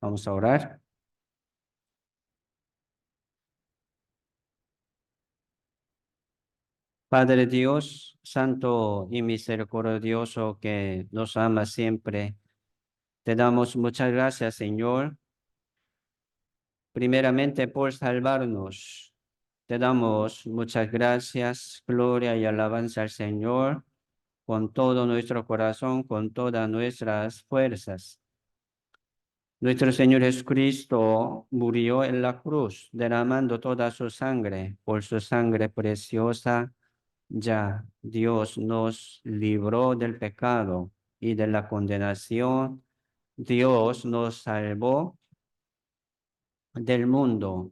Vamos a orar. Padre Dios, santo y misericordioso que nos ama siempre, te damos muchas gracias, Señor, primeramente por salvarnos. Te damos muchas gracias, gloria y alabanza al Señor con todo nuestro corazón, con todas nuestras fuerzas. Nuestro Señor Jesucristo murió en la cruz, derramando toda su sangre. Por su sangre preciosa, ya Dios nos libró del pecado y de la condenación. Dios nos salvó del mundo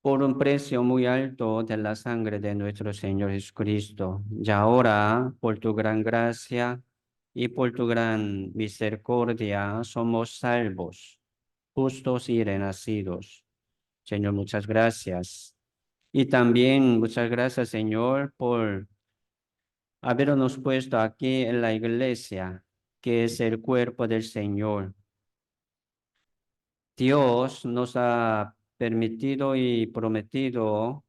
por un precio muy alto de la sangre de nuestro Señor Jesucristo. Y ahora, por tu gran gracia y por tu gran misericordia, somos salvos, justos y renacidos. Señor, muchas gracias. Y también muchas gracias, Señor, por habernos puesto aquí en la iglesia, que es el cuerpo del Señor. Dios nos ha permitido y prometido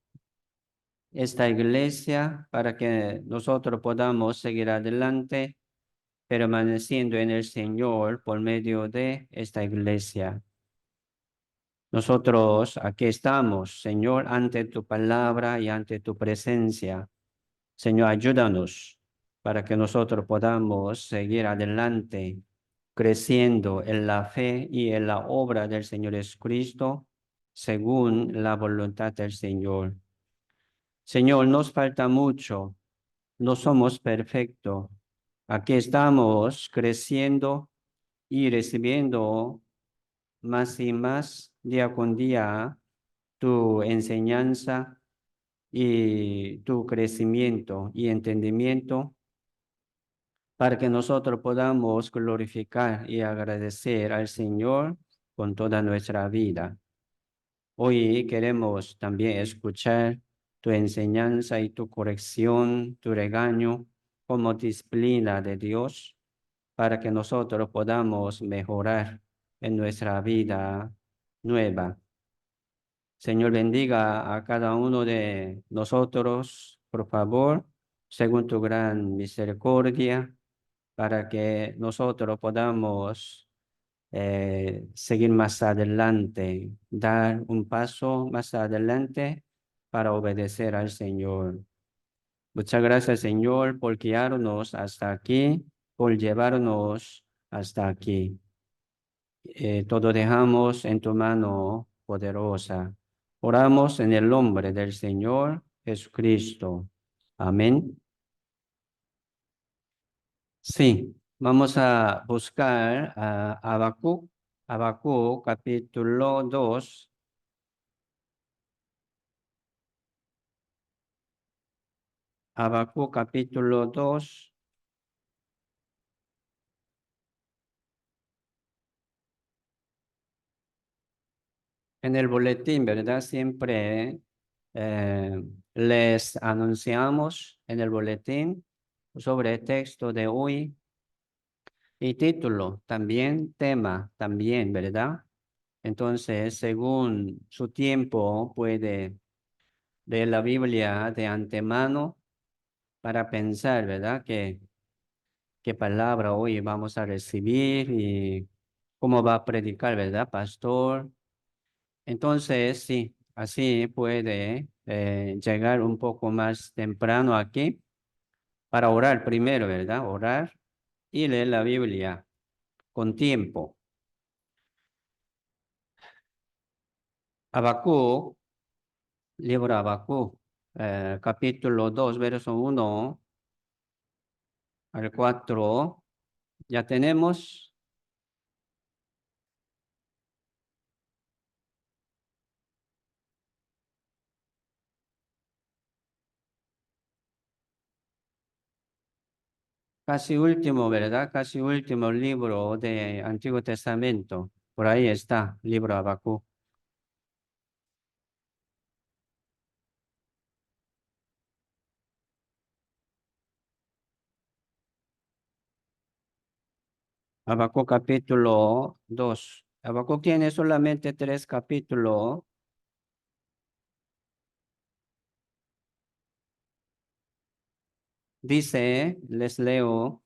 esta iglesia para que nosotros podamos seguir adelante, permaneciendo en el Señor por medio de esta iglesia. Nosotros aquí estamos, Señor, ante tu palabra y ante tu presencia. Señor, ayúdanos para que nosotros podamos seguir adelante, creciendo en la fe y en la obra del Señor Jesucristo, según la voluntad del Señor. Señor, nos falta mucho, no somos perfectos. Aquí estamos creciendo y recibiendo más y más día con día tu enseñanza y tu crecimiento y entendimiento para que nosotros podamos glorificar y agradecer al Señor con toda nuestra vida. Hoy queremos también escuchar tu enseñanza y tu corrección, tu regaño como disciplina de Dios para que nosotros podamos mejorar en nuestra vida nueva. Señor, bendiga a cada uno de nosotros, por favor, según tu gran misericordia, para que nosotros podamos seguir más adelante, dar un paso más adelante para obedecer al Señor. Muchas gracias, Señor, por guiarnos hasta aquí, por llevarnos hasta aquí. Todo dejamos en tu mano poderosa. Oramos en el nombre del Señor Jesucristo. Amén. Sí, vamos a buscar a Habacuc, Habacuc capítulo 2, Habacuc capítulo 2. En el boletín, ¿verdad? Siempre les anunciamos en el boletín sobre el texto de hoy y título, también tema, también, ¿verdad? Entonces, según su tiempo, puede leer la Biblia de antemano para pensar, ¿verdad? ¿Qué palabra hoy vamos a recibir y cómo va a predicar, ¿verdad, pastor? Entonces, sí, así puede llegar un poco más temprano aquí para orar primero, ¿verdad? Orar y leer la Biblia con tiempo. Habacuc, libro de Habacuc, capítulo 2, verso 1 al 4. Ya tenemos. Casi último, ¿verdad? Casi último libro de Antiguo Testamento. Por ahí está, libro de Habacuc. Habacuc capítulo 2. Habacuc tiene solamente 3 capítulos. Dice, les leo,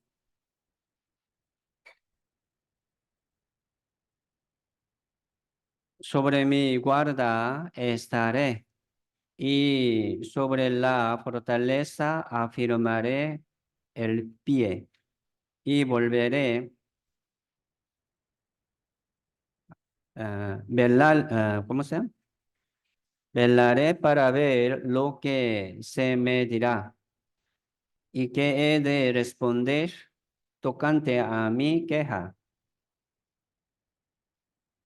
sobre mi guarda estaré y sobre la fortaleza afirmaré el pie y volveré velar, ¿cómo se llama? Velaré para ver lo que se me dirá y que he de responder tocante a mi queja.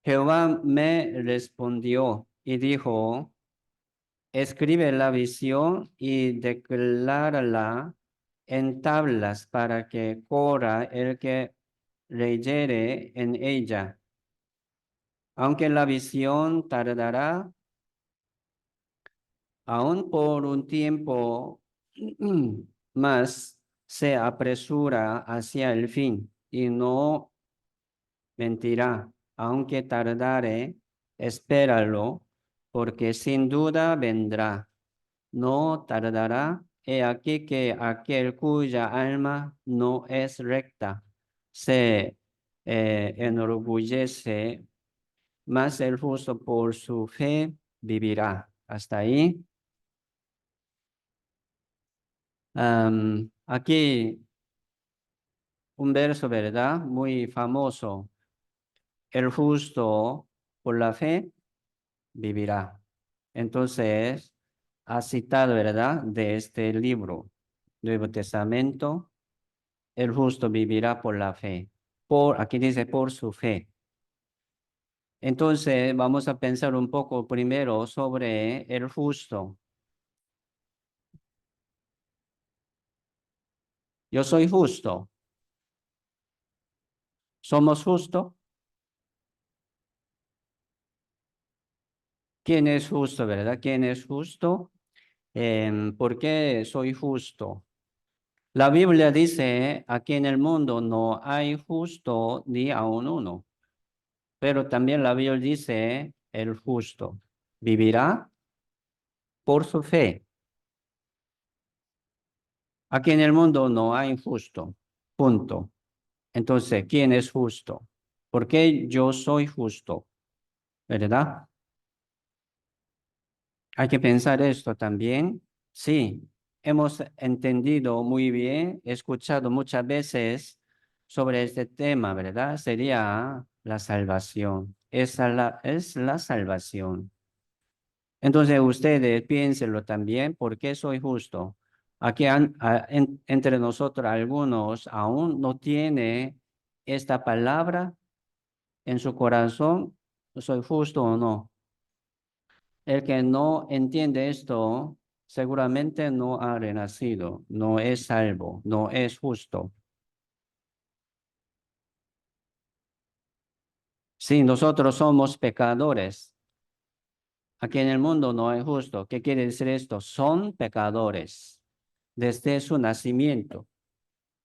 Jehová me respondió y dijo, escribe la visión y declárala en tablas para que corra el que leyere en ella. Aunque la visión tardará aún por un tiempo más, se apresura hacia el fin y no mentirá, aunque tardare, espéralo, porque sin duda vendrá. No tardará. He aquí que aquel cuya alma no es recta se enorgullece, mas el justo por su fe vivirá. Hasta ahí. Aquí un verso, ¿verdad? Muy famoso. El justo por la fe vivirá. Entonces, ha citado, ¿verdad? De este libro, Nuevo Testamento, el justo vivirá por la fe. Aquí dice por su fe. Entonces, vamos a pensar un poco primero sobre el justo. Yo soy justo. ¿Somos justos? ¿Quién es justo, verdad? ¿Quién es justo? ¿Por qué soy justo? La Biblia dice, aquí en el mundo no hay justo ni aun uno, pero también la Biblia dice, el justo vivirá por su fe. Aquí en el mundo no hay justo, punto. Entonces, ¿quién es justo? ¿Por qué yo soy justo? ¿Verdad? Hay que pensar esto también. Sí, hemos entendido muy bien, escuchado muchas veces sobre este tema, ¿verdad? Sería la salvación. Es la salvación. Entonces ustedes piénsenlo también, ¿por qué soy justo? Aquí entre nosotros algunos aún no tiene esta palabra en su corazón, ¿soy justo o no? El que no entiende esto seguramente no ha renacido, no es salvo, no es justo. Sí, nosotros somos pecadores. Aquí en el mundo no hay justo. ¿Qué quiere decir esto? Son pecadores desde su nacimiento.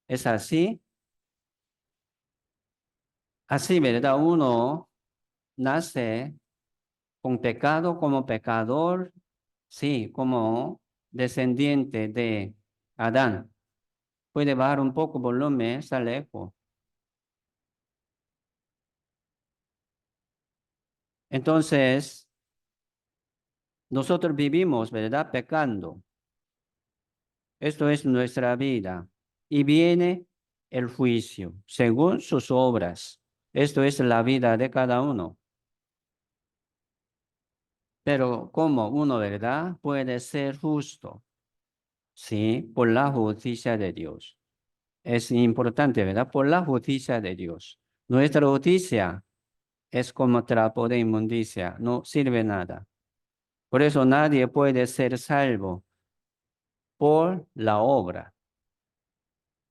¿Es así? Así, ¿verdad? Uno nace con pecado como pecador, sí, como descendiente de Adán. Puede bajar un poco volumen, está lejos. Entonces, nosotros vivimos, ¿verdad? Pecando. Esto es nuestra vida. Y viene el juicio, según sus obras. Esto es la vida de cada uno. Pero ¿cómo uno, verdad, puede ser justo? Sí, por la justicia de Dios. Es importante, ¿verdad? Por la justicia de Dios. Nuestra justicia es como trapo de inmundicia, no sirve nada. Por eso nadie puede ser salvo por la obra,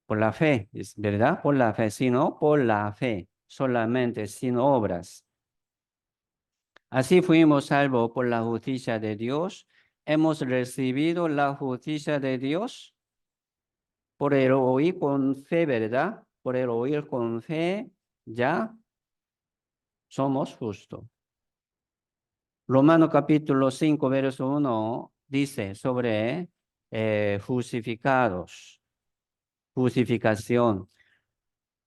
por la fe, ¿es verdad? Por la fe, sino por la fe, solamente sin obras. Así fuimos salvos por la justicia de Dios. Hemos recibido la justicia de Dios por el oír con fe, ¿verdad? Por el oír con fe ya somos justos. Romano capítulo 5, verso 1 dice sobre justificados, justificación.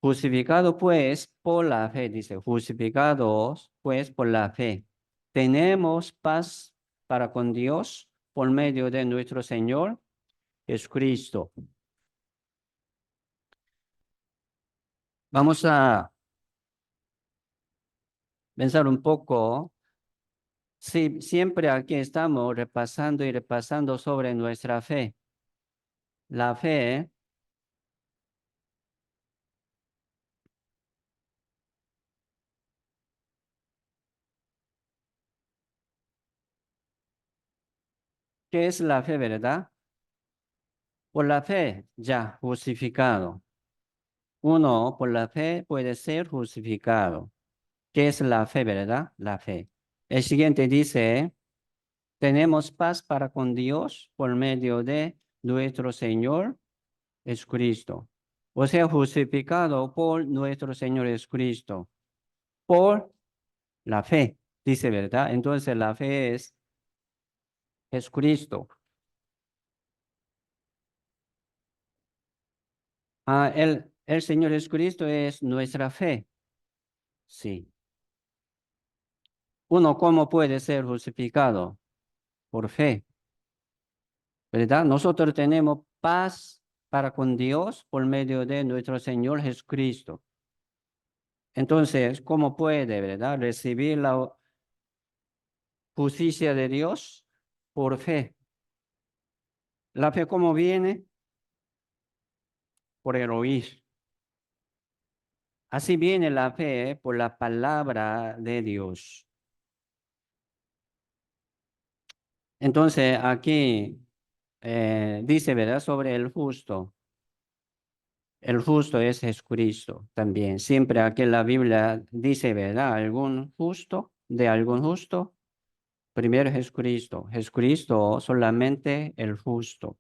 Justificado pues por la fe, dice, justificados pues por la fe. Tenemos paz para con Dios por medio de nuestro Señor Jesucristo. Vamos a pensar un poco. Sí, siempre aquí estamos repasando y repasando sobre nuestra fe. La fe, ¿qué es la fe, verdad? Por la fe, ya, justificado. Uno, por la fe puede ser justificado. ¿Qué es la fe, verdad? La fe. El siguiente dice, tenemos paz para con Dios por medio de nuestro Señor Jesucristo. O sea, justificado por nuestro Señor Jesucristo. Por la fe, dice, ¿verdad? Entonces la fe es Jesucristo. El Señor Jesucristo es nuestra fe. Sí. Uno, ¿cómo puede ser justificado? Por fe, ¿verdad? Nosotros tenemos paz para con Dios por medio de nuestro Señor Jesucristo. Entonces, ¿cómo puede, verdad, recibir la justicia de Dios? Por fe. La fe, ¿cómo viene? Por el oír. Así viene la fe por la palabra de Dios. Entonces, aquí dice, ¿verdad? Sobre el justo. El justo es Jesucristo también. Siempre aquí en la Biblia dice, ¿verdad? Algún justo, de algún justo. Primero Jesucristo. Jesucristo solamente el justo.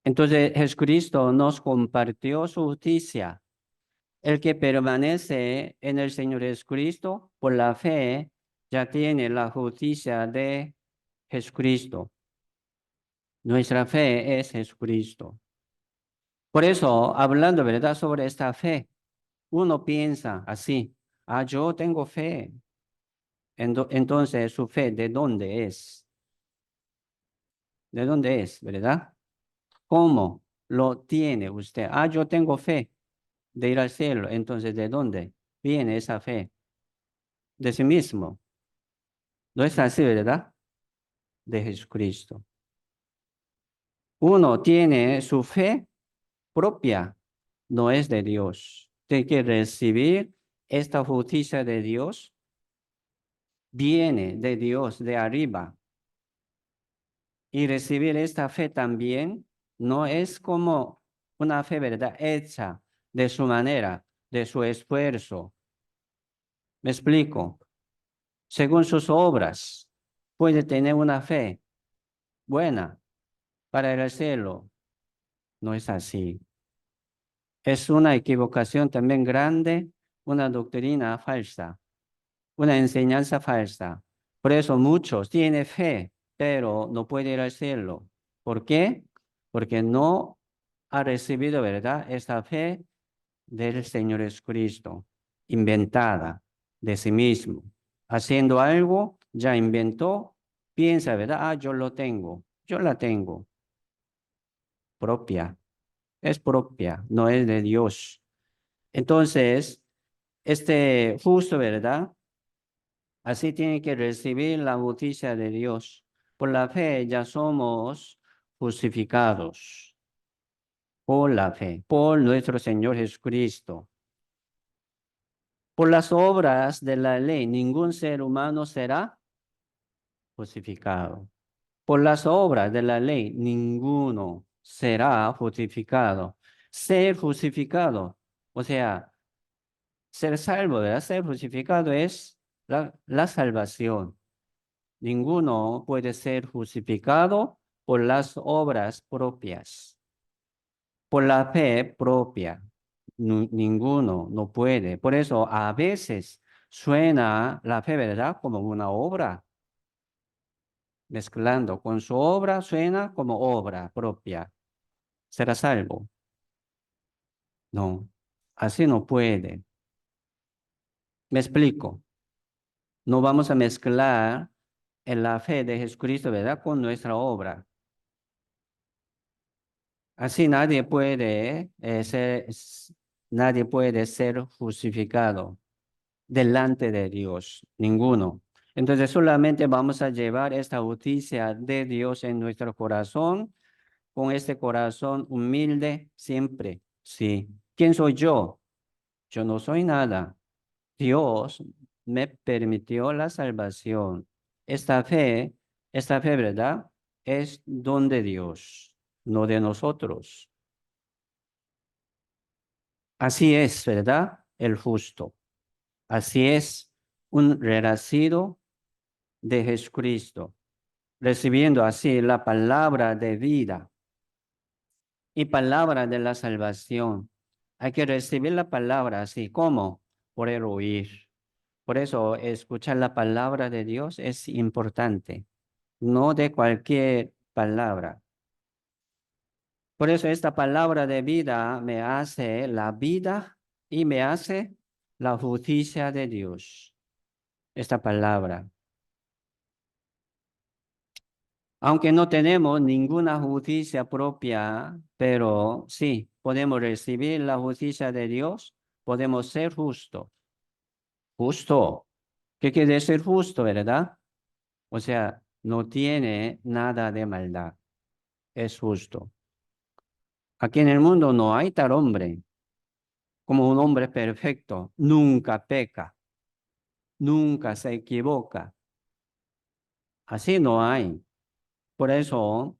Entonces, Jesucristo nos compartió su justicia. El que permanece en el Señor Jesucristo por la fe ya tiene la justicia de Jesucristo. Nuestra fe es Jesucristo. Por eso, hablando, ¿verdad?, sobre esta fe, uno piensa así, yo tengo fe. Entonces, ¿su fe de dónde es? ¿De dónde es, verdad? ¿Cómo lo tiene usted? Yo tengo fe de ir al cielo. Entonces, ¿de dónde viene esa fe? De sí mismo. No es así, ¿verdad? De Jesucristo. Uno tiene su fe propia, no es de Dios. Tiene que recibir esta justicia de Dios, viene de Dios, de arriba. Y recibir esta fe también no es como una fe, ¿verdad?, hecha de su manera, de su esfuerzo. ¿Me explico? Según sus obras, puede tener una fe buena para ir al cielo. No es así. Es una equivocación también grande, una doctrina falsa, una enseñanza falsa. Por eso muchos tienen fe, pero no pueden ir al cielo. ¿Por qué? Porque no ha recibido, ¿verdad?, esta fe del Señor Jesucristo, inventada de sí mismo. Haciendo algo, ya inventó, piensa, ¿verdad? Yo lo tengo, yo la tengo, propia, es propia, no es de Dios. Entonces, este justo, ¿verdad? Así tiene que recibir la justicia de Dios. Por la fe ya somos justificados. Por la fe, por nuestro Señor Jesucristo. Por las obras de la ley, ningún ser humano será justificado. Por las obras de la ley, ninguno será justificado. Ser justificado, o sea, ser salvo, ¿verdad? Ser justificado es la salvación. Ninguno puede ser justificado por las obras propias, por la fe propia. Ninguno, no puede. Por eso a veces suena la fe, ¿verdad? Como una obra, mezclando. Con su obra suena como obra propia. ¿Será salvo? No, así no puede. Me explico. No vamos a mezclar en la fe de Jesucristo, ¿verdad? Con nuestra obra. Así nadie puede ser justificado delante de Dios, ninguno. Entonces solamente vamos a llevar esta justicia de Dios en nuestro corazón, con este corazón humilde siempre. Sí. ¿Quién soy yo? Yo no soy nada. Dios me permitió la salvación. Esta fe, esta fe, ¿verdad? Es don de Dios, no de nosotros. Así es, ¿verdad? El justo. Así es un renacido de Jesucristo, recibiendo así la palabra de vida y palabra de la salvación. Hay que recibir la palabra así, ¿cómo? Por el oír. Por eso escuchar la palabra de Dios es importante, no de cualquier palabra. Por eso esta palabra de vida me hace la vida y me hace la justicia de Dios. Esta palabra. Aunque no tenemos ninguna justicia propia, pero sí, podemos recibir la justicia de Dios, podemos ser justos. Justo. ¿Qué quiere decir justo, verdad? O sea, no tiene nada de maldad, es justo. Aquí en el mundo no hay tal hombre como un hombre perfecto, nunca peca, nunca se equivoca. Así no hay. Por eso,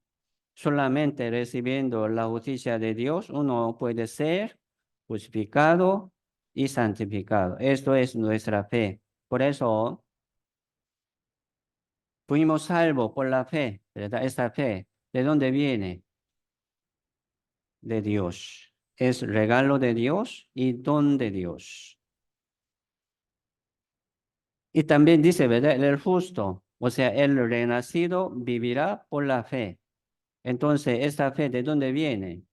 solamente recibiendo la justicia de Dios, uno puede ser justificado y santificado. Esto es nuestra fe. Por eso, fuimos salvos por la fe, ¿verdad? Esta fe, ¿de dónde viene? De Dios. Es regalo de Dios y don de Dios. Y también dice, ¿verdad? El justo, o sea, el renacido vivirá por la fe. Entonces, ¿esta fe de dónde viene?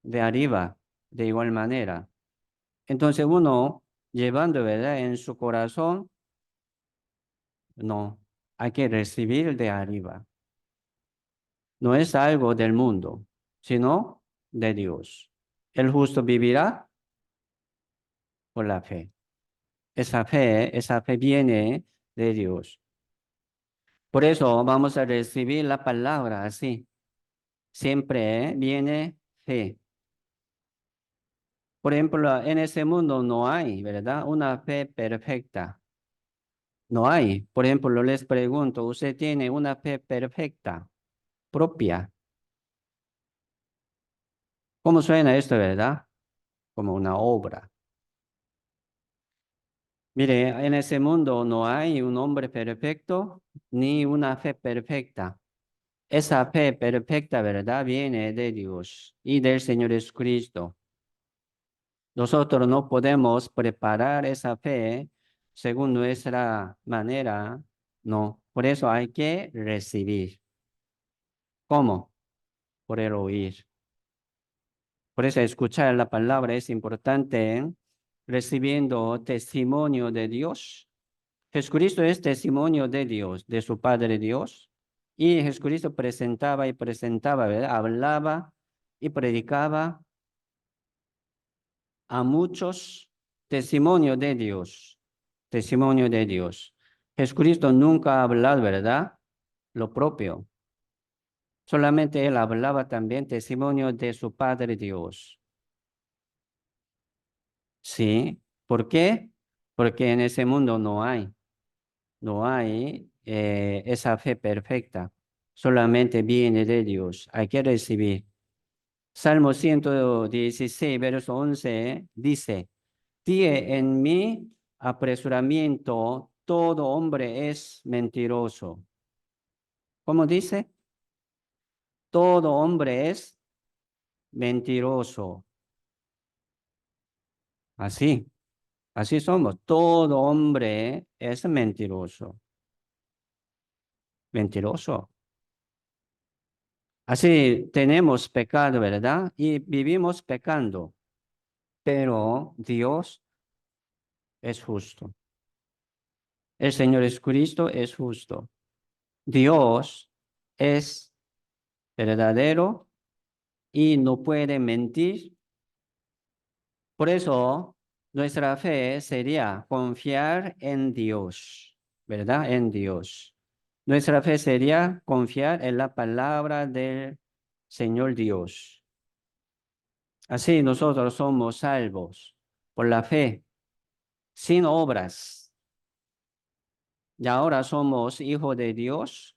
De arriba, de igual manera. Entonces, uno llevando, ¿verdad? En su corazón, no, hay que recibir de arriba. No es algo del mundo, sino de Dios. El justo vivirá por la fe. Esa fe viene de Dios. Por eso vamos a recibir la palabra así. Siempre viene fe. Por ejemplo, en ese mundo no hay, ¿verdad? Una fe perfecta. No hay. Por ejemplo, les pregunto, ¿usted tiene una fe perfecta propia? ¿Cómo suena esto, verdad? Como una obra. Mire, en ese mundo no hay un hombre perfecto ni una fe perfecta. Esa fe perfecta, ¿verdad? Viene de Dios y del Señor Jesucristo. Nosotros no podemos preparar esa fe según nuestra manera, no. Por eso hay que recibir. ¿Cómo? Por el oír. Por eso escuchar la palabra es importante, ¿eh? Recibiendo testimonio de Dios. Jesucristo es testimonio de Dios, de su Padre Dios. Y Jesucristo presentaba y presentaba, ¿verdad? Hablaba y predicaba a muchos testimonio de Dios, testimonio de Dios. Jesucristo nunca ha hablado, ¿verdad? Lo propio. Solamente él hablaba también testimonio de su Padre Dios. ¿Sí? ¿Por qué? Porque en ese mundo no hay esa fe perfecta. Solamente viene de Dios. Hay que recibir. Salmo 116, verso 11 dice, tiene en mi apresuramiento, todo hombre es mentiroso. ¿Cómo dice? Todo hombre es mentiroso. Así, así somos. Todo hombre es mentiroso, mentiroso. Así tenemos pecado, ¿verdad? Y vivimos pecando, pero Dios es justo. El Señor Jesucristo es justo. Dios es verdadero y no puede mentir. Por eso, nuestra fe sería confiar en Dios, ¿verdad? En Dios. Nuestra fe sería confiar en la palabra del Señor Dios. Así nosotros somos salvos por la fe, sin obras. Y ahora somos hijos de Dios.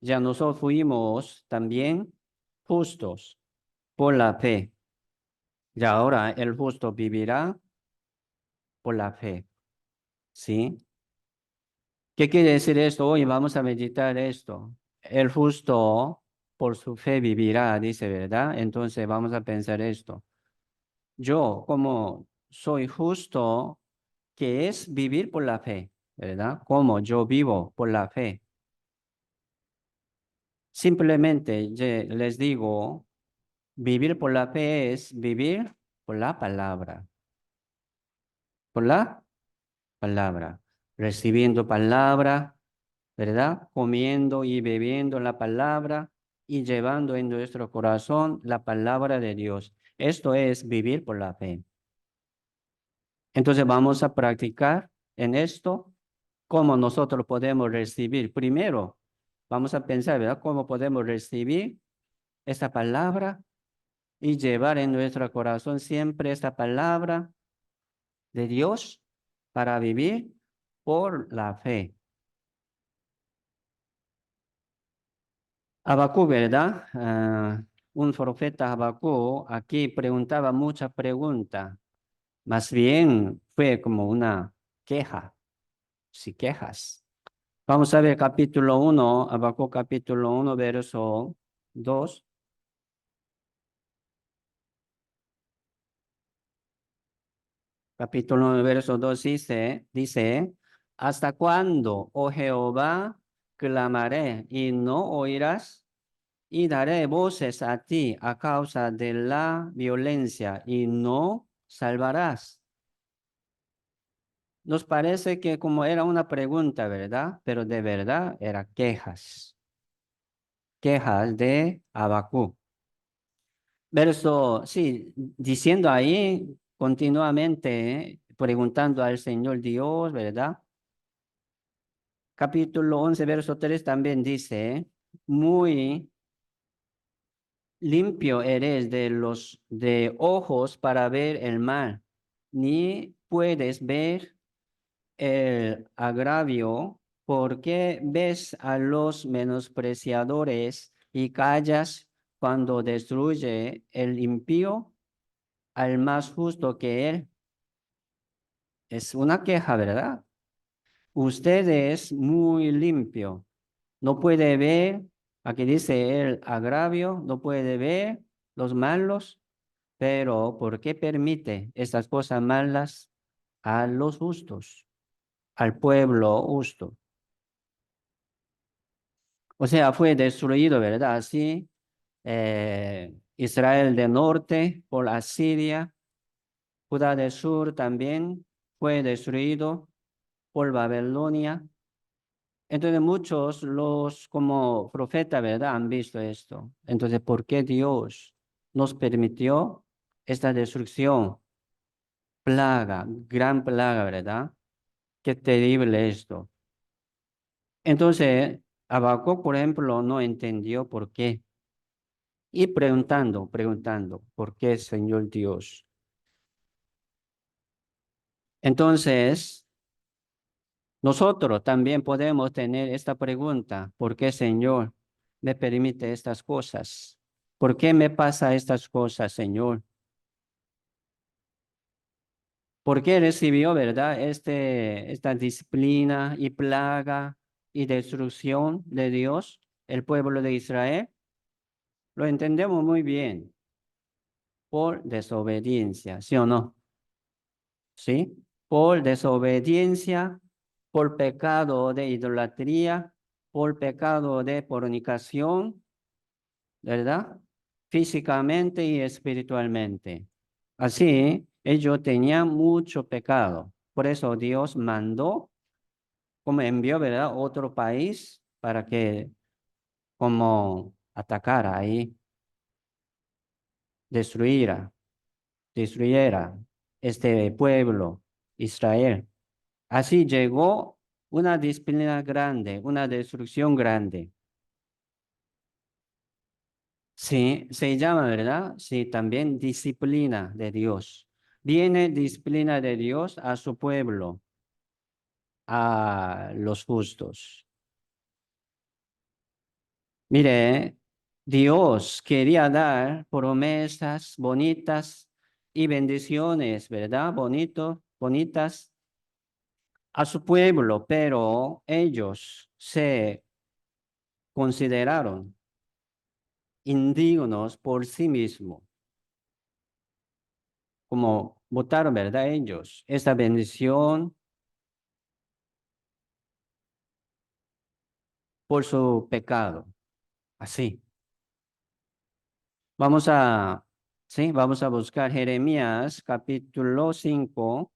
Ya nosotros fuimos también justos por la fe. Y ahora el justo vivirá por la fe. ¿Sí? ¿Qué quiere decir esto? Hoy vamos a meditar esto. El justo por su fe vivirá, dice, ¿verdad? Entonces vamos a pensar esto. Yo, como soy justo, ¿qué es vivir por la fe? ¿Verdad? ¿Cómo yo vivo por la fe? Simplemente les digo, vivir por la fe es vivir por la palabra. Por la palabra. Recibiendo palabra, ¿verdad? Comiendo y bebiendo la palabra y llevando en nuestro corazón la palabra de Dios. Esto es vivir por la fe. Entonces vamos a practicar en esto cómo nosotros podemos recibir. Primero, vamos a pensar, ¿verdad? ¿Cómo podemos recibir esta palabra y llevar en nuestro corazón siempre esta palabra de Dios para vivir por la fe? Abacú, ¿verdad? Un profeta Abacú aquí preguntaba muchas preguntas. Más bien fue como una queja, si quejas. Vamos a ver capítulo 1, Abacú capítulo 1, verso 2. Capítulo 1, verso 2 dice, ¿hasta cuándo, oh Jehová, clamaré y no oirás? Y daré voces a ti a causa de la violencia y no salvarás. Nos parece que como era una pregunta, ¿verdad? Pero de verdad era quejas, quejas de Abacú. Verso, sí, diciendo ahí continuamente, preguntando al Señor Dios, ¿verdad? Capítulo 11, verso 3 también dice, muy limpio eres de ojos para ver el mal, ni puedes ver el agravio, porque ves a los menospreciadores y callas cuando destruye el impío al más justo que él. Es una queja, ¿verdad? Usted es muy limpio. No puede ver, aquí dice el agravio, no puede ver los malos, pero ¿por qué permite estas cosas malas a los justos, al pueblo justo? O sea, fue destruido, ¿verdad? Así, Israel del norte por Asiria, Judá del sur también fue destruido por Babilonia. Entonces muchos los como profeta, ¿verdad? Han visto esto. Entonces, ¿por qué Dios nos permitió esta destrucción? Plaga, gran plaga, ¿verdad? Qué terrible esto. Entonces, Habacuc, por ejemplo, no entendió por qué. Y preguntando, ¿por qué, Señor Dios? Entonces, nosotros también podemos tener esta pregunta, ¿por qué, Señor, me permite estas cosas? ¿Por qué me pasa estas cosas, Señor? ¿Por qué recibió, verdad, esta disciplina y plaga y destrucción de Dios, el pueblo de Israel? Lo entendemos muy bien, por desobediencia, ¿sí o no? ¿sí? Por desobediencia, por pecado de idolatría, por pecado de fornicación, ¿verdad? Físicamente y espiritualmente. Así, ellos tenían mucho pecado. Por eso Dios mandó, como envió, ¿verdad? Otro país para que como atacara ahí, destruyera, destruyera este pueblo, Israel. Así llegó una disciplina grande, una destrucción grande. Sí, se llama, ¿verdad? Sí, también disciplina de Dios. Viene disciplina de Dios a su pueblo, a los justos. Mire, Dios quería dar promesas bonitas y bendiciones, ¿verdad? Bonitas a su pueblo, pero ellos se consideraron indignos por sí mismos, como votaron, ¿verdad? Ellos, esta bendición por su pecado. Así. Vamos a, sí, vamos a buscar Jeremías capítulo 5.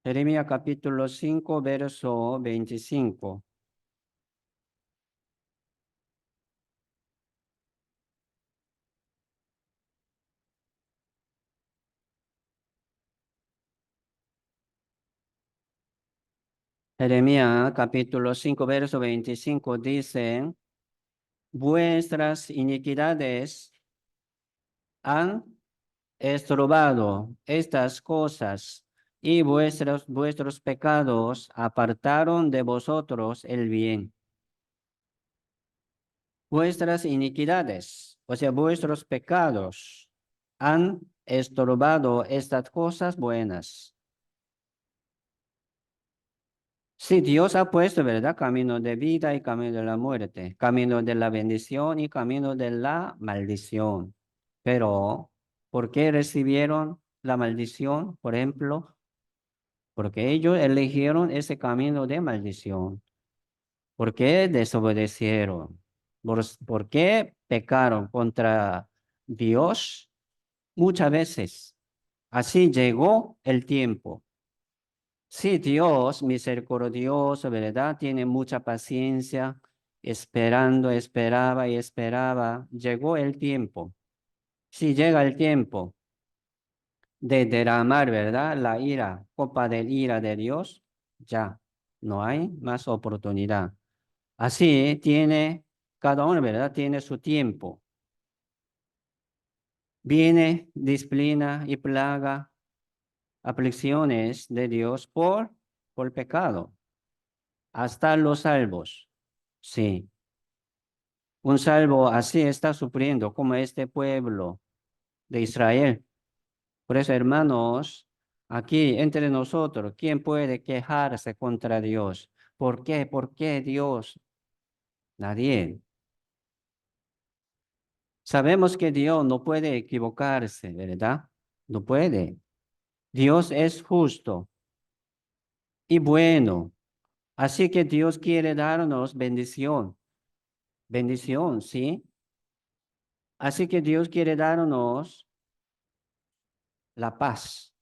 Jeremías capítulo 5 verso 25. Jeremías capítulo 5 verso 25 dice, vuestras iniquidades han estorbado estas cosas y vuestros pecados apartaron de vosotros el bien. Vuestras iniquidades, o sea, vuestros pecados han estorbado estas cosas buenas. Sí, Dios ha puesto, ¿verdad? Camino de vida y camino de la muerte, camino de la bendición y camino de la maldición. Pero, ¿por qué recibieron la maldición? Por ejemplo, porque ellos eligieron ese camino de maldición. ¿Por qué desobedecieron? ¿Por qué pecaron contra Dios? Muchas veces. Así llegó el tiempo. Sí, Dios, misericordioso, ¿verdad? Tiene mucha paciencia, esperando, esperaba y esperaba. Llegó el tiempo. Sí, llega el tiempo de derramar, ¿verdad? La ira, copa de ira de Dios, ya no hay más oportunidad. Así tiene cada uno, ¿verdad? Tiene su tiempo. Viene disciplina y plaga, aflicciones de Dios por pecado, hasta los salvos. Sí, un salvo así está sufriendo como este pueblo de Israel. Por eso, hermanos, aquí entre nosotros, ¿quién puede quejarse contra Dios? ¿Por qué? ¿Por qué Dios? Nadie. Sabemos que Dios no puede equivocarse, ¿verdad? No puede. Dios es justo y bueno. Así que Dios quiere darnos bendición. Bendición, ¿sí? Así que Dios quiere darnos la paz.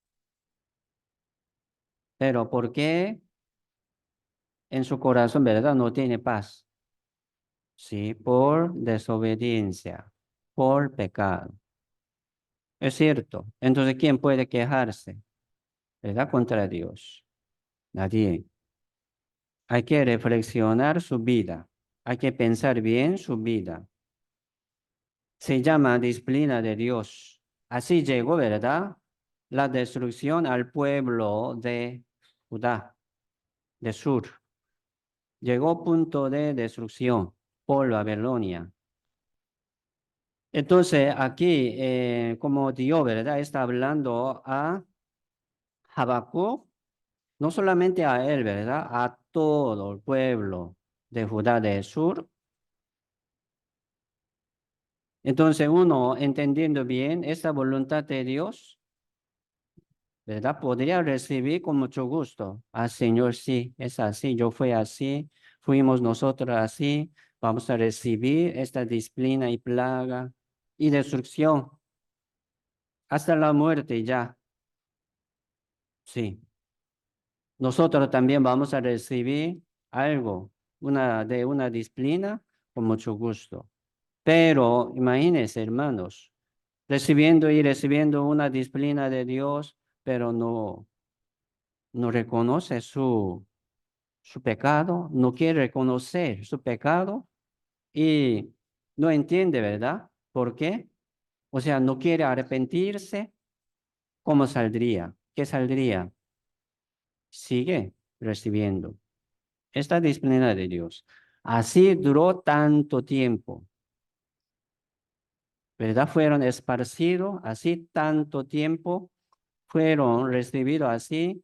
Pero ¿por qué en su corazón, verdad, no tiene paz? Sí, por desobediencia, por pecado. Es cierto. Entonces, ¿quién puede quejarse, verdad, contra Dios? Nadie. Hay que reflexionar su vida. Hay que pensar bien su vida. Se llama disciplina de Dios. Así llegó, ¿verdad? La destrucción al pueblo de Judá, de Sur. Llegó punto de destrucción por Babilonia. Entonces, aquí, como Dios, ¿verdad? Está hablando a Habacuc, no solamente a él, ¿verdad? A todo el pueblo de Judá de Sur. Entonces uno, entendiendo bien esa voluntad de Dios, ¿verdad? Podría recibir con mucho gusto. Ah, Señor, sí, es así, yo fui así, fuimos nosotros así, vamos a recibir esta disciplina y plaga y destrucción hasta la muerte ya, sí. Nosotros también vamos a recibir algo, de una disciplina con mucho gusto. Pero imagínense, hermanos, recibiendo y recibiendo una disciplina de Dios, pero no reconoce su pecado, no quiere reconocer su pecado y no entiende, ¿verdad? ¿Por qué? O sea, no quiere arrepentirse, ¿cómo saldría? ¿Qué saldría? Sigue recibiendo esta disciplina de Dios. Así duró tanto tiempo, ¿verdad? Fueron esparcidos así tanto tiempo, fueron recibidos así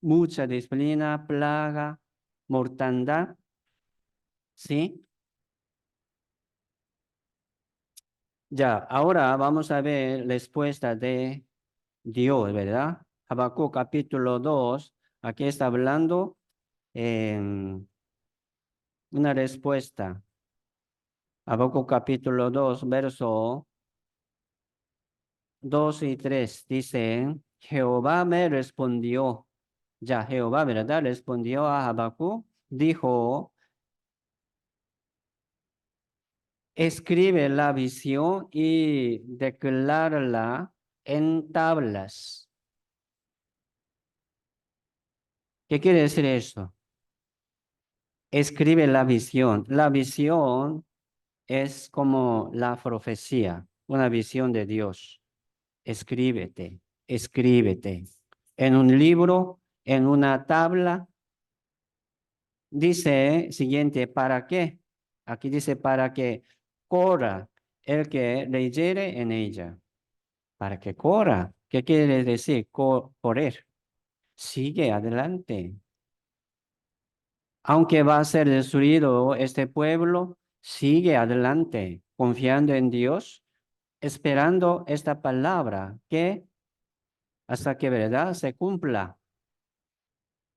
mucha disciplina, plaga, mortandad, ¿sí? Ya, ahora vamos a ver la respuesta de Dios, ¿verdad? Habacuc capítulo 2, aquí está hablando en una respuesta. Habacuc capítulo 2, verso 2 y 3 dice, Jehová me respondió, ya Jehová, ¿verdad? Respondió a Habacuc, dijo, escribe la visión y declárala en tablas. ¿Qué quiere decir esto? Escribe la visión. La visión es como la profecía, una visión de Dios. Escríbete, escríbete. En un libro, en una tabla, dice siguiente, ¿para qué? Aquí dice para que corra el que leyere en ella. Para que corra. ¿Qué quiere decir? Correr. Sigue adelante. Aunque va a ser destruido este pueblo, sigue adelante, confiando en Dios, esperando esta palabra que hasta que verdad se cumpla.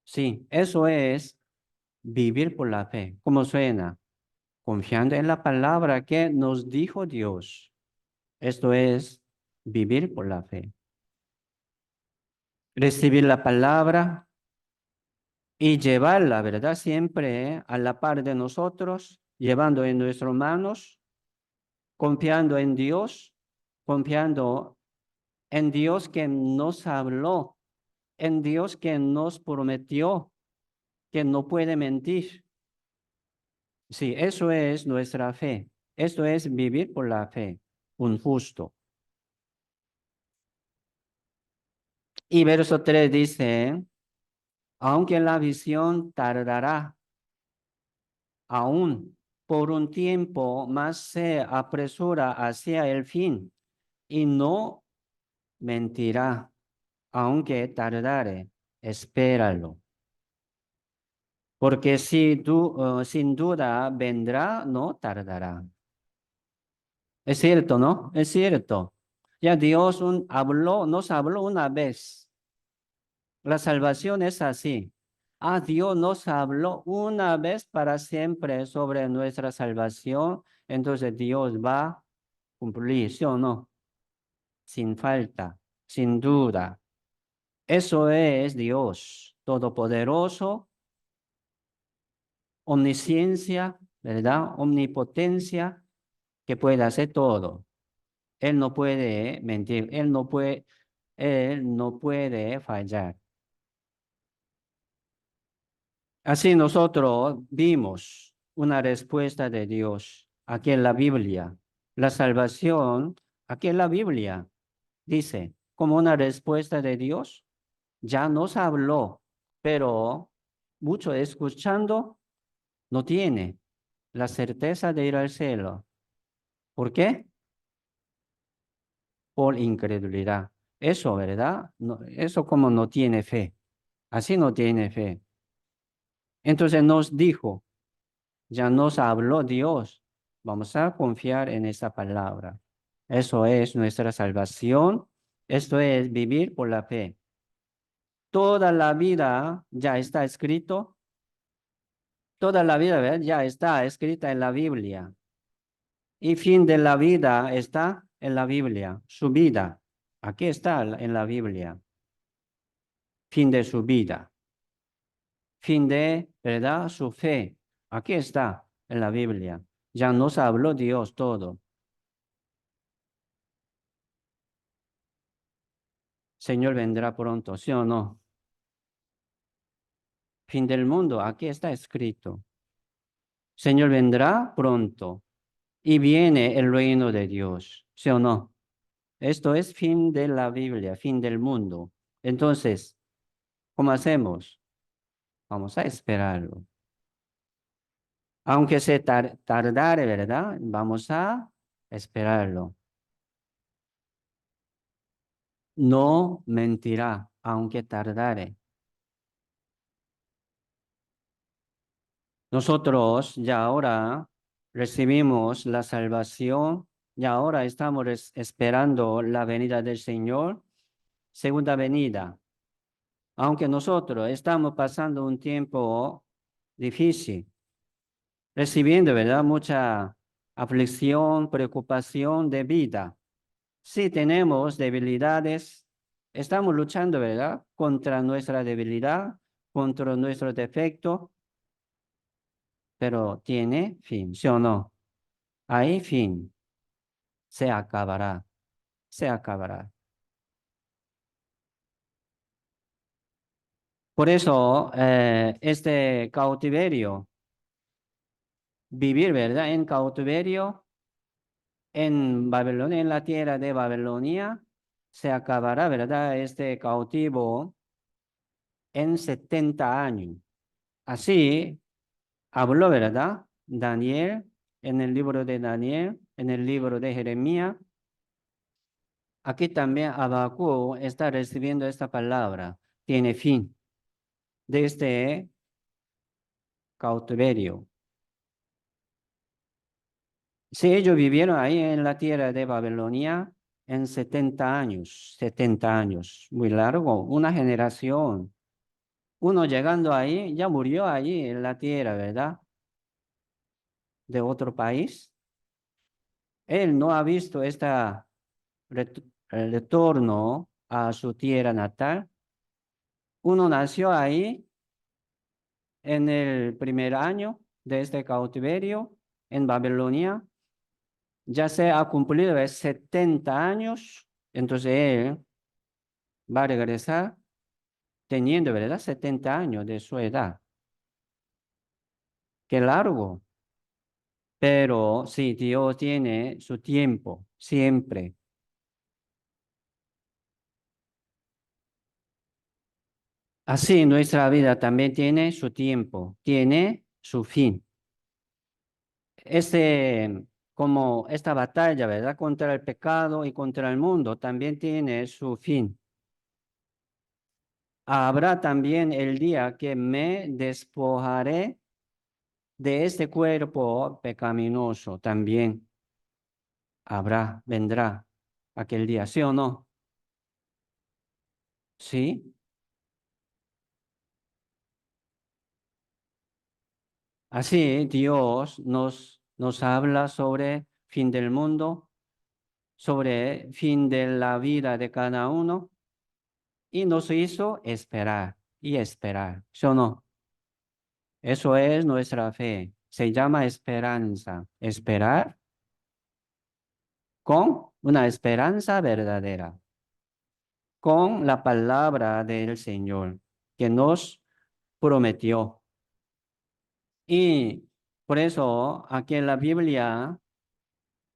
Sí, eso es vivir por la fe. ¿Cómo suena? Confiando en la palabra que nos dijo Dios. Esto es vivir por la fe. Recibir la palabra y llevarla, ¿verdad? Siempre a la par de nosotros, llevando en nuestras manos, confiando en Dios, confiando en Dios que nos habló, en Dios que nos prometió, que no puede mentir. Sí, eso es nuestra fe. Esto es vivir por la fe, un justo. Y verso 3 dice, aunque la visión tardará aún por un tiempo, más se apresura hacia el fin y no mentirá, aunque tardare, espéralo. Porque si sin duda vendrá, no tardará. Es cierto, ¿no? Es cierto. Ya Dios nos habló una vez. La salvación es así. Ah, Dios nos habló una vez para siempre sobre nuestra salvación. Entonces Dios va a cumplir, ¿sí o no? Sin falta, sin duda. Eso es Dios, todopoderoso, omnisciencia, ¿verdad? Omnipotencia, que puede hacer todo. Él no puede mentir, él no puede fallar. Así nosotros vimos una respuesta de Dios aquí en la Biblia. La salvación, aquí en la Biblia, dice, como una respuesta de Dios, ya nos habló, pero mucho escuchando no tiene la certeza de ir al cielo. ¿Por qué? Por incredulidad. Eso, ¿verdad? Eso como no tiene fe. Así no tiene fe. Entonces nos dijo, ya nos habló Dios. Vamos a confiar en esa palabra. Eso es nuestra salvación. Esto es vivir por la fe. Toda la vida ya está escrito. Toda la vida, ¿verdad? Ya está escrita en la Biblia. Y fin de la vida está en la Biblia. Su vida. Aquí está en la Biblia. Fin de su vida. Fin de, ¿verdad? Su fe. Aquí está en la Biblia. Ya nos habló Dios todo. Señor vendrá pronto, ¿sí o no? Fin del mundo, aquí está escrito. Señor vendrá pronto y viene el reino de Dios, ¿sí o no? Esto es fin de la Biblia, fin del mundo. Entonces, ¿cómo hacemos? Vamos a esperarlo. Aunque se tardare, ¿verdad? Vamos a esperarlo. No mentirá, aunque tardare. Nosotros ya ahora recibimos la salvación, y ahora estamos esperando la venida del Señor, segunda venida. Aunque nosotros estamos pasando un tiempo difícil, recibiendo, ¿verdad? Mucha aflicción, preocupación de vida. Sí tenemos debilidades, estamos luchando, ¿verdad? Contra nuestra debilidad, contra nuestro defecto, pero tiene fin, ¿sí o no? Hay fin, se acabará, se acabará. Por eso, este cautiverio, vivir, ¿verdad? En cautiverio, en Babilonia, en la tierra de Babilonia, se acabará, ¿verdad? Este cautivo en 70 años. Así habló, ¿verdad? Daniel, en el libro de Daniel, en el libro de Jeremías. Aquí también Habacuc está recibiendo esta palabra. Tiene fin de este cautiverio. Sí, ellos vivieron ahí en la tierra de Babilonia en 70 años, muy largo, una generación. Uno llegando ahí, ya murió allí en la tierra, ¿verdad? De otro país. Él no ha visto el retorno a su tierra natal. Uno nació ahí en el primer año de este cautiverio en Babilonia. Ya se ha cumplido 70 años, entonces él va a regresar teniendo, ¿verdad? 70 años de su edad. Qué largo. Pero sí, Dios tiene su tiempo, siempre. Así nuestra vida también tiene su tiempo, tiene su fin. Como esta batalla, ¿verdad? Contra el pecado y contra el mundo también tiene su fin. Habrá también el día que me despojaré de este cuerpo pecaminoso. También vendrá aquel día, ¿sí o no? Sí. Así Dios nos habla sobre fin del mundo, sobre fin de la vida de cada uno y nos hizo esperar y esperar, ¿sí o no? Eso es nuestra fe. Se llama esperanza. Esperar con una esperanza verdadera, con la palabra del Señor que nos prometió. Y por eso aquí en la Biblia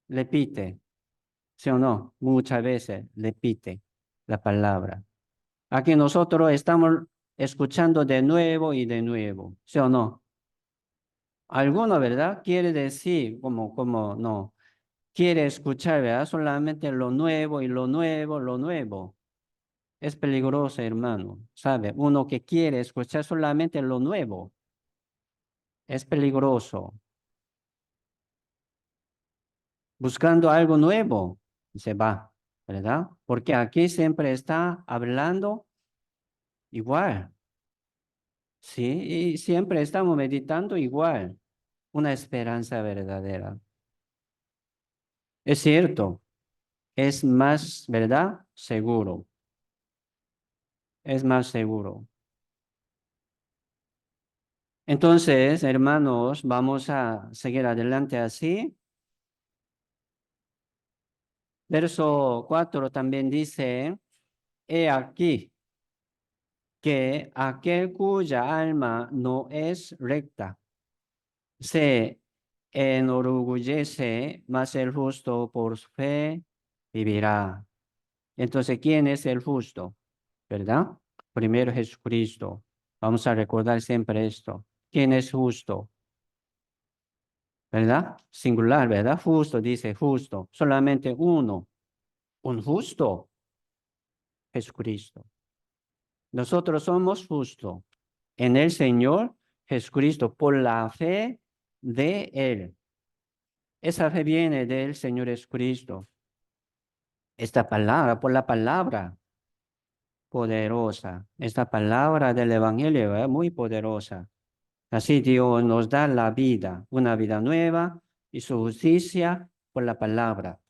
repite, ¿sí o no? Muchas veces repite la palabra. Aquí nosotros estamos escuchando de nuevo y de nuevo, ¿sí o no? Alguno, ¿verdad? Quiere decir, como no, quiere escuchar, ¿verdad? Solamente lo nuevo y lo nuevo, lo nuevo. Es peligroso, hermano, ¿sabe? Uno que quiere escuchar solamente lo nuevo, es peligroso. buscando algo nuevo, se va, ¿verdad? Porque aquí siempre está hablando igual, ¿sí? Y siempre estamos meditando igual, una esperanza verdadera. Es cierto, es más, ¿verdad? Seguro, es más seguro. Entonces, hermanos, vamos a seguir adelante así. Verso 4 también dice, he aquí que aquel cuya alma no es recta se enorgullece, mas el justo por su fe vivirá. Entonces, ¿quién es el justo? ¿Verdad? Primero Jesucristo. Vamos a recordar siempre esto. ¿Quién es justo? ¿Verdad? Singular, ¿verdad? Justo, dice justo. Solamente uno. Un justo, Jesucristo. Nosotros somos justos en el Señor Jesucristo por la fe de Él. Esa fe viene del Señor Jesucristo. Esta palabra, por la palabra poderosa. Esta palabra del Evangelio es muy poderosa. Así Dios nos da la vida, una vida nueva y su justicia por la palabra.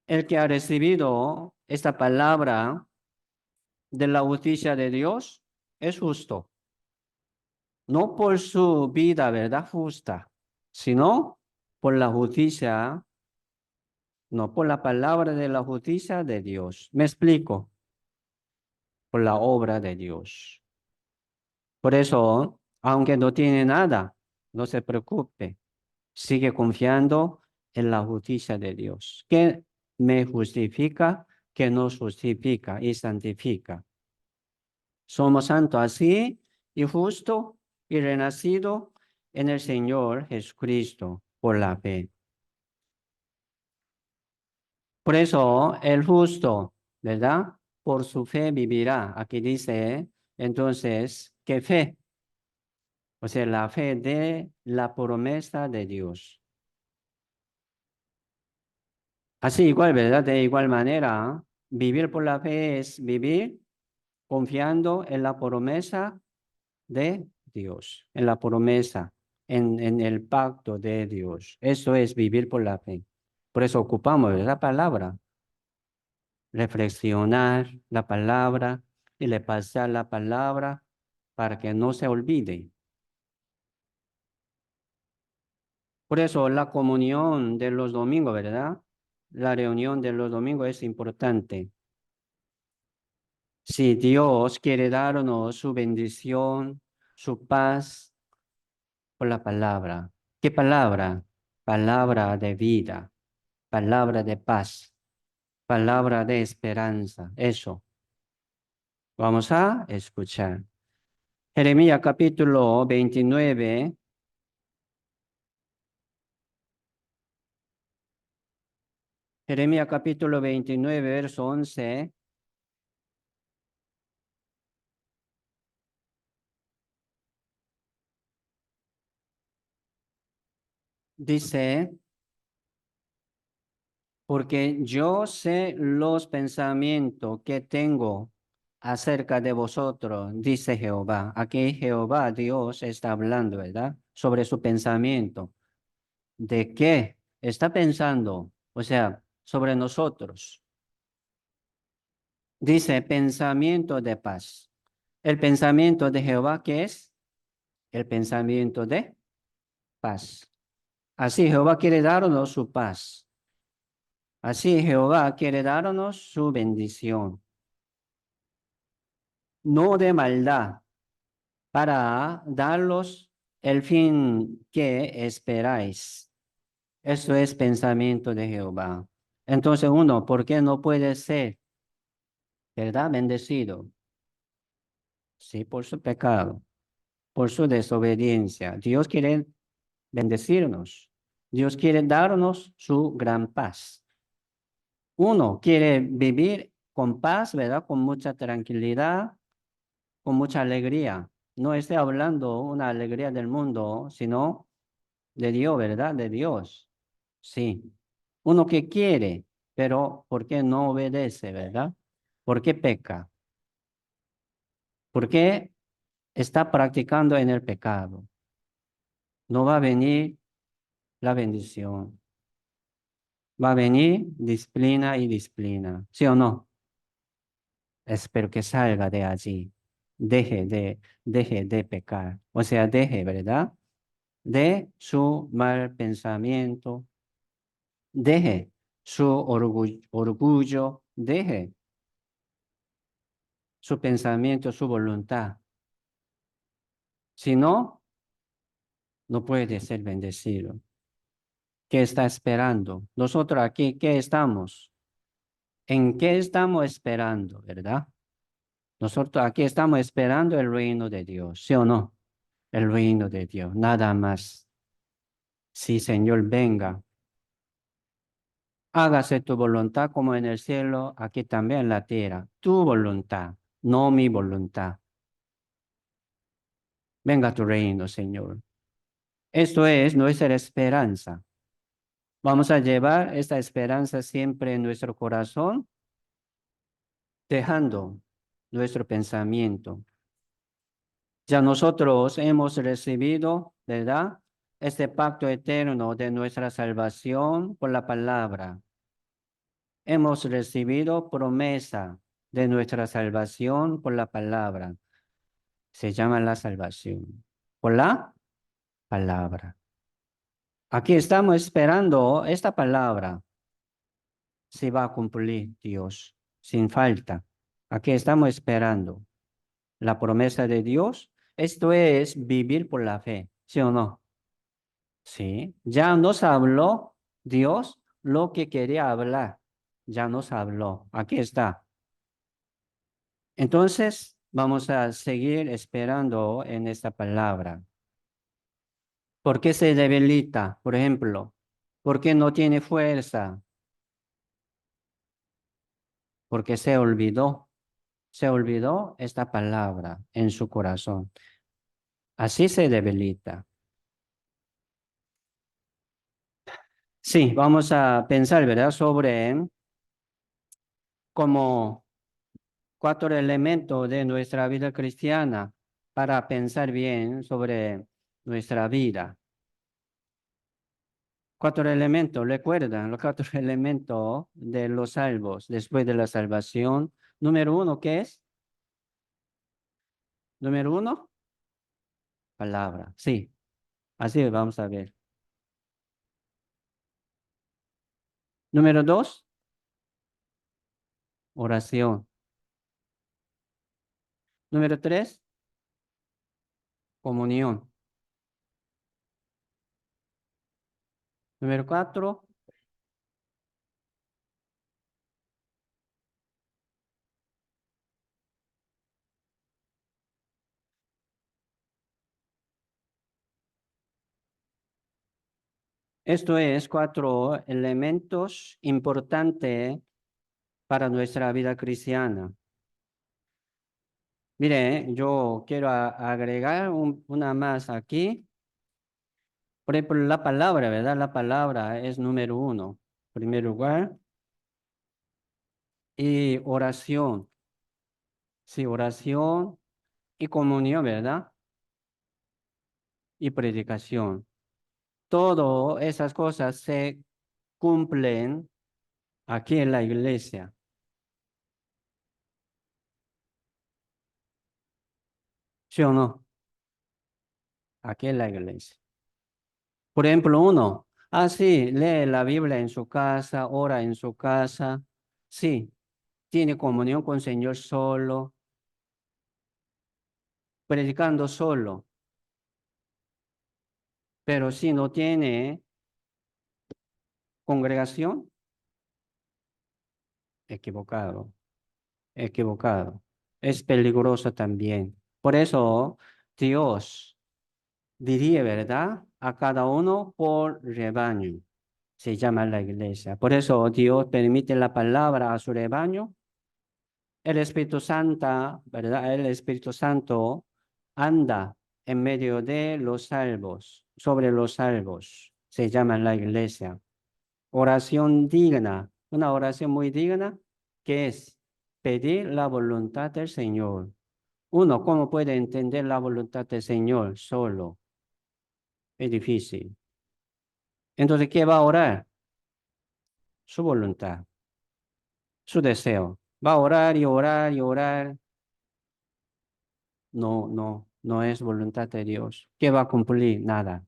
El que ha recibido esta palabra de la justicia de Dios es justo, no por su vida, ¿verdad? Justa, sino por la justicia, no por la palabra de la justicia de Dios. Me explico, por la obra de Dios. Por eso, aunque no tiene nada, no se preocupe, sigue confiando en la justicia de Dios, que me justifica, que nos justifica y santifica. Somos santos así y justo y renacido en el Señor Jesucristo por la fe. Por eso el justo, ¿verdad? Por su fe vivirá. Aquí dice, entonces, ¿qué fe? O sea, la fe de la promesa de Dios. Así igual, ¿verdad? De igual manera, vivir por la fe es vivir confiando en la promesa de Dios, en la promesa, en el pacto de Dios. Eso es vivir por la fe. Por eso ocupamos la palabra, reflexionar la palabra y le pasar la palabra para que no se olvide. Por eso la comunión de los domingos, ¿verdad? La reunión de los domingos es importante. Si Dios quiere darnos su bendición, su paz por la palabra. ¿Qué palabra? Palabra de vida, palabra de paz, palabra de esperanza. Eso. Vamos a escuchar. Jeremías capítulo 29. Jeremías capítulo 29, verso 11. Dice, porque yo sé los pensamientos que tengo acerca de vosotros, dice Jehová. Aquí Jehová, Dios, está hablando, ¿verdad? Sobre su pensamiento. ¿De qué está pensando? O sea, sobre nosotros. Dice pensamiento de paz. El pensamiento de Jehová, ¿qué es? El pensamiento de paz. Así Jehová quiere darnos su paz. Así Jehová quiere darnos su bendición. No de maldad, para darlos el fin que esperáis. Eso es pensamiento de Jehová. Entonces uno, ¿por qué no puede ser, verdad? Bendecido. Sí, por su pecado, por su desobediencia. Dios quiere bendecirnos. Dios quiere darnos su gran paz. Uno quiere vivir con paz, ¿verdad? Con mucha tranquilidad, con mucha alegría. No estoy hablando una alegría del mundo, sino De Dios, ¿verdad? De Dios. Sí. Uno que quiere, pero ¿por qué no obedece, verdad? ¿Por qué peca? ¿Por qué está practicando en el pecado? No va a venir la bendición. Va a venir disciplina y disciplina. ¿Sí o no? Espero que salga de allí. Deje de pecar. O sea, deje, ¿verdad? De su mal pensamiento. Deje su orgullo. Deje su pensamiento, su voluntad. Si no, no puede ser bendecido. ¿Qué está esperando? Nosotros aquí, ¿qué estamos? ¿En qué estamos esperando, verdad? Nosotros aquí estamos esperando el reino de Dios, ¿sí o no? El reino de Dios, nada más. Sí, Señor, venga. Hágase tu voluntad como en el cielo, aquí también en la tierra. Tu voluntad, no mi voluntad. Venga tu reino, Señor. Esto es nuestra esperanza. Vamos a llevar esta esperanza siempre en nuestro corazón, dejando nuestro pensamiento. Ya nosotros hemos recibido, ¿verdad? Este pacto eterno de nuestra salvación por la palabra. Hemos recibido promesa de nuestra salvación por la palabra. Se llama la salvación por la palabra. Aquí estamos esperando esta palabra. Se va a cumplir, Dios, sin falta. Aquí estamos esperando la promesa de Dios. Esto es vivir por la fe, ¿sí o no? Sí, ya nos habló Dios lo que quería hablar. Ya nos habló. Aquí está. Entonces, vamos a seguir esperando en esta palabra. ¿Por qué se debilita? Por ejemplo, ¿por qué no tiene fuerza? Porque se olvidó esta palabra en su corazón. Así se debilita. Sí, vamos a pensar, ¿verdad? Sobre como cuatro elementos de nuestra vida cristiana para pensar bien sobre nuestra vida. Cuatro elementos, recuerdan los cuatro elementos de los salvos después de la salvación. Número uno, ¿qué es? Número uno, palabra. Sí, así vamos a ver. Número dos, oración. Número tres, comunión. Número cuatro, esto es cuatro elementos importantes para nuestra vida cristiana. Mire, yo quiero agregar una más aquí. Por ejemplo, la palabra, ¿verdad? La palabra es número uno, en primer lugar. Y oración, sí, oración y comunión, ¿verdad? Y predicación. Todas esas cosas se cumplen aquí en la iglesia, ¿sí o no? Aquí en la iglesia. Por ejemplo, uno, sí, lee la Biblia en su casa, ora en su casa, sí, tiene comunión con el Señor solo, predicando solo, pero si no tiene congregación, equivocado, equivocado. Es peligroso también. Por eso Dios diría, ¿verdad? A cada uno por rebaño. Se llama la iglesia. Por eso Dios permite la palabra a su rebaño. El Espíritu Santo, ¿verdad? El Espíritu Santo anda en medio de los salvos. sobre los salvos. Se llama la iglesia. Oración digna, una oración muy digna, que es pedir la voluntad del Señor. Uno, ¿cómo puede entender la voluntad del Señor solo? Es difícil. Entonces, ¿qué va a orar? Su voluntad, su deseo. Va a orar y orar y orar. No, no, no es voluntad de Dios. ¿Qué va a cumplir? Nada.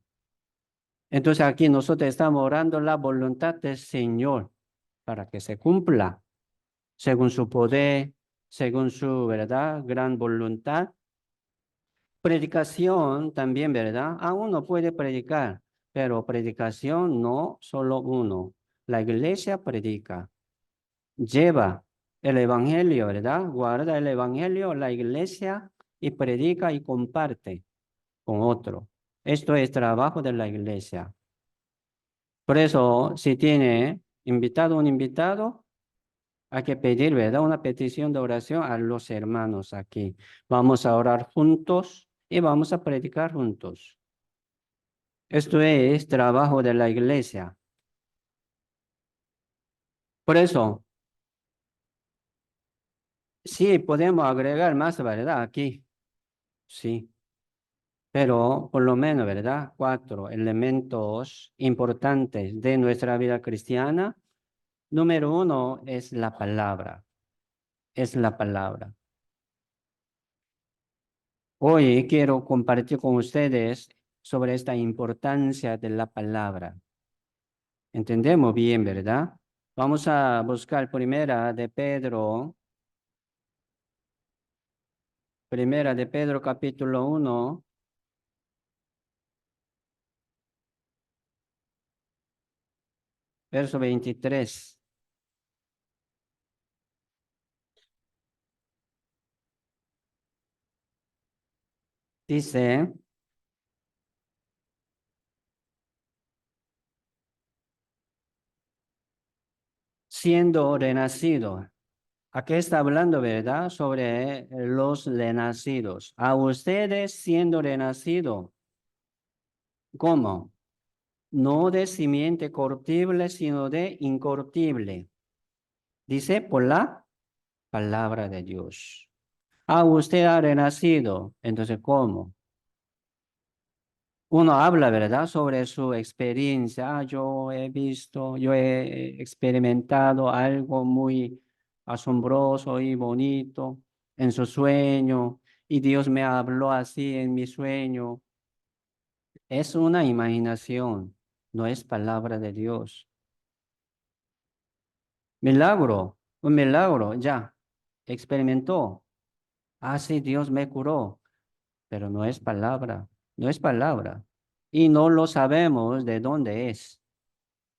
Entonces aquí nosotros estamos orando la voluntad del Señor para que se cumpla según su poder, según su, ¿verdad? Gran voluntad. Predicación también, ¿verdad? Uno puede predicar, pero predicación no solo uno. La iglesia predica, lleva el evangelio, ¿verdad? Guarda el evangelio, la iglesia y predica y comparte con otro. Esto es trabajo de la iglesia. Por eso, si tiene un invitado, hay que pedir, ¿verdad? Una petición de oración a los hermanos aquí. Vamos a orar juntos y vamos a predicar juntos. Esto es trabajo de la iglesia. Por eso, sí, podemos agregar más, ¿verdad? Aquí, sí. Pero por lo menos, ¿verdad? 4 elementos importantes de nuestra vida cristiana. Número 1 es la palabra. Es la palabra. Hoy quiero compartir con ustedes sobre esta importancia de la palabra. Entendemos bien, ¿verdad? Vamos a buscar primera de Pedro capítulo 1, verso 23. Dice, siendo renacido. Aquí está hablando, ¿verdad? Sobre los renacidos. A ustedes siendo renacido. ¿Cómo? No de simiente corruptible, sino de incorruptible. Dice por la palabra de Dios. Usted ha renacido. Entonces, ¿cómo? Uno habla, ¿verdad? Sobre su experiencia. Yo he visto, yo he experimentado algo muy asombroso y bonito en su sueño, y Dios me habló así en mi sueño. Es una imaginación, no es palabra de Dios. Milagro, un milagro, ya. Experimentó. Sí, Dios me curó, pero no es palabra, no es palabra. Y no lo sabemos de dónde es.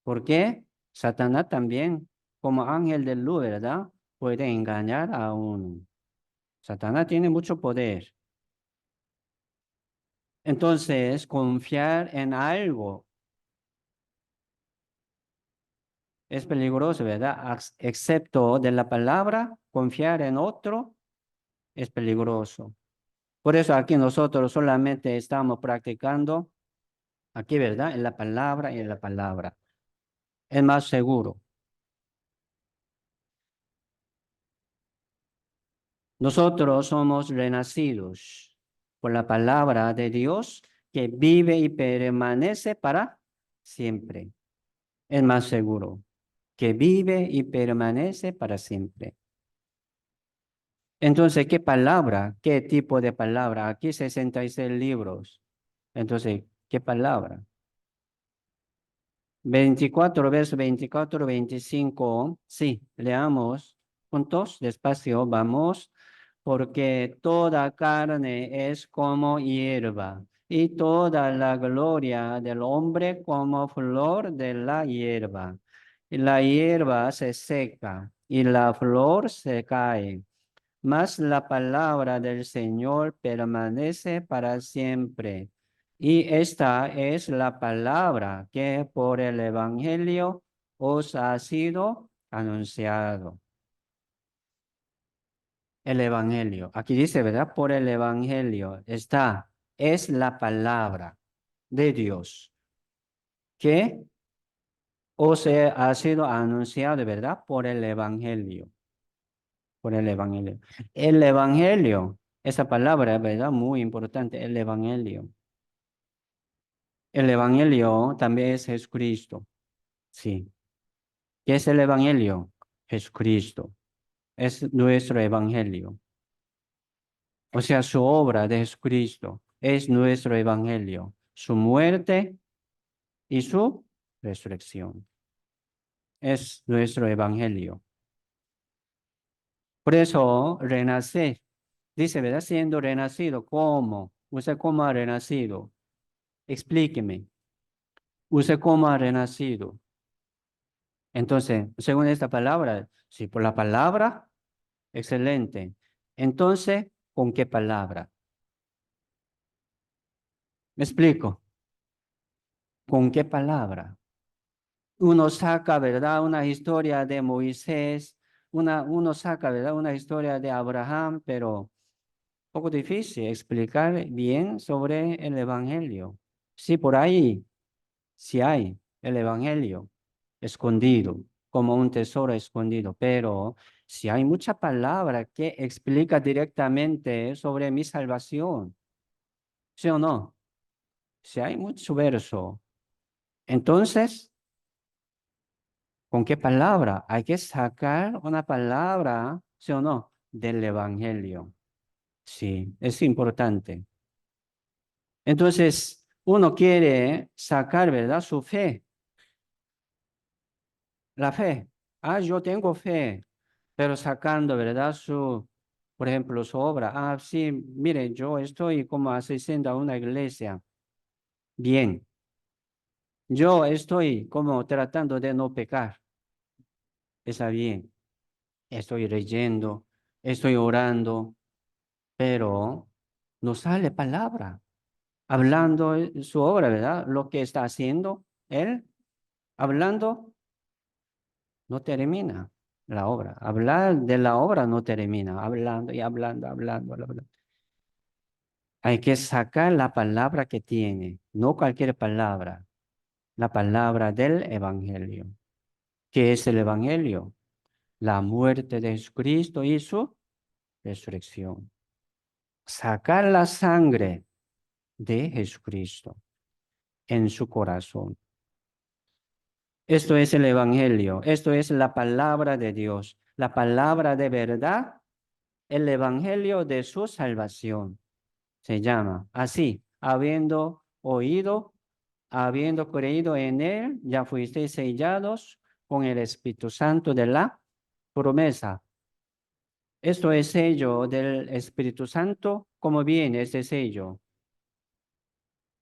¿Por qué? Satanás también, como ángel de luz, ¿verdad? Puede engañar a uno. Satanás tiene mucho poder. Entonces, confiar en algo es peligroso, ¿verdad? Excepto de la palabra, confiar en otro es peligroso. Por eso aquí nosotros solamente estamos practicando, aquí, ¿verdad? En la palabra y en la palabra. Es más seguro. Nosotros somos renacidos por la palabra de Dios que vive y permanece para siempre. Es más seguro, que vive y permanece para siempre. Entonces, ¿qué palabra? ¿Qué tipo de palabra? Aquí 66 libros. Entonces, ¿qué palabra? 24, verso 24, 25. Sí, leamos juntos, despacio, vamos. Porque toda carne es como hierba, y toda la gloria del hombre como flor de la hierba. Y la hierba se seca, y la flor se cae, mas la palabra del Señor permanece para siempre. Y esta es la palabra que por el Evangelio os ha sido anunciado. El Evangelio. Aquí dice, ¿verdad? Por el Evangelio es la palabra. de Dios, que os ha sido anunciado, ¿verdad? Por el Evangelio, por el Evangelio. El Evangelio, esa palabra, ¿verdad? Muy importante, el Evangelio. El Evangelio también es Jesucristo, sí. ¿Qué es el Evangelio? Jesucristo. Es nuestro Evangelio. O sea, su obra de Jesucristo es nuestro Evangelio. Su muerte y su resurrección es nuestro Evangelio. Por eso, renacer, dice, ¿verdad? Siendo renacido, ¿cómo? ¿Usted cómo ha renacido? Explíqueme. ¿Usted cómo ha renacido? Entonces, según esta palabra, sí, por la palabra, excelente. Entonces, ¿con qué palabra? ¿Me explico? ¿Con qué palabra? Uno saca, ¿verdad? Una historia de Moisés, uno saca, ¿verdad? Una historia de Abraham, pero un poco difícil explicar bien sobre el Evangelio. Sí, por ahí, sí hay el Evangelio escondido, como un tesoro escondido, pero si hay mucha palabra que explica directamente sobre mi salvación, ¿sí o no? Si hay mucho verso, entonces, ¿con qué palabra? Hay que sacar una palabra, ¿sí o no? Del Evangelio. Sí, es importante. Entonces, uno quiere sacar, ¿verdad? Su fe, la fe. Ah, yo tengo fe, pero sacando, ¿verdad? Por ejemplo, su obra. Ah, sí, mire, yo estoy como asistiendo a una iglesia. Bien, yo estoy como tratando de no pecar. Está bien. Estoy leyendo, estoy orando, pero no sale palabra. Hablando su obra, ¿verdad? Lo que está haciendo él, hablando, no termina la obra. Hablar de la obra no termina. Hablando y hablando, hablando, hablando. Hay que sacar la palabra que tiene, no cualquier palabra, la palabra del Evangelio. ¿Qué es el Evangelio? La muerte de Jesucristo y su resurrección. Sacar la sangre de Jesucristo en su corazón. Esto es el Evangelio, esto es la palabra de Dios, la palabra de verdad, el Evangelio de su salvación. Se llama así, habiendo oído, habiendo creído en él, ya fuisteis sellados con el Espíritu Santo de la promesa. Esto es sello del Espíritu Santo. ¿Cómo viene este sello?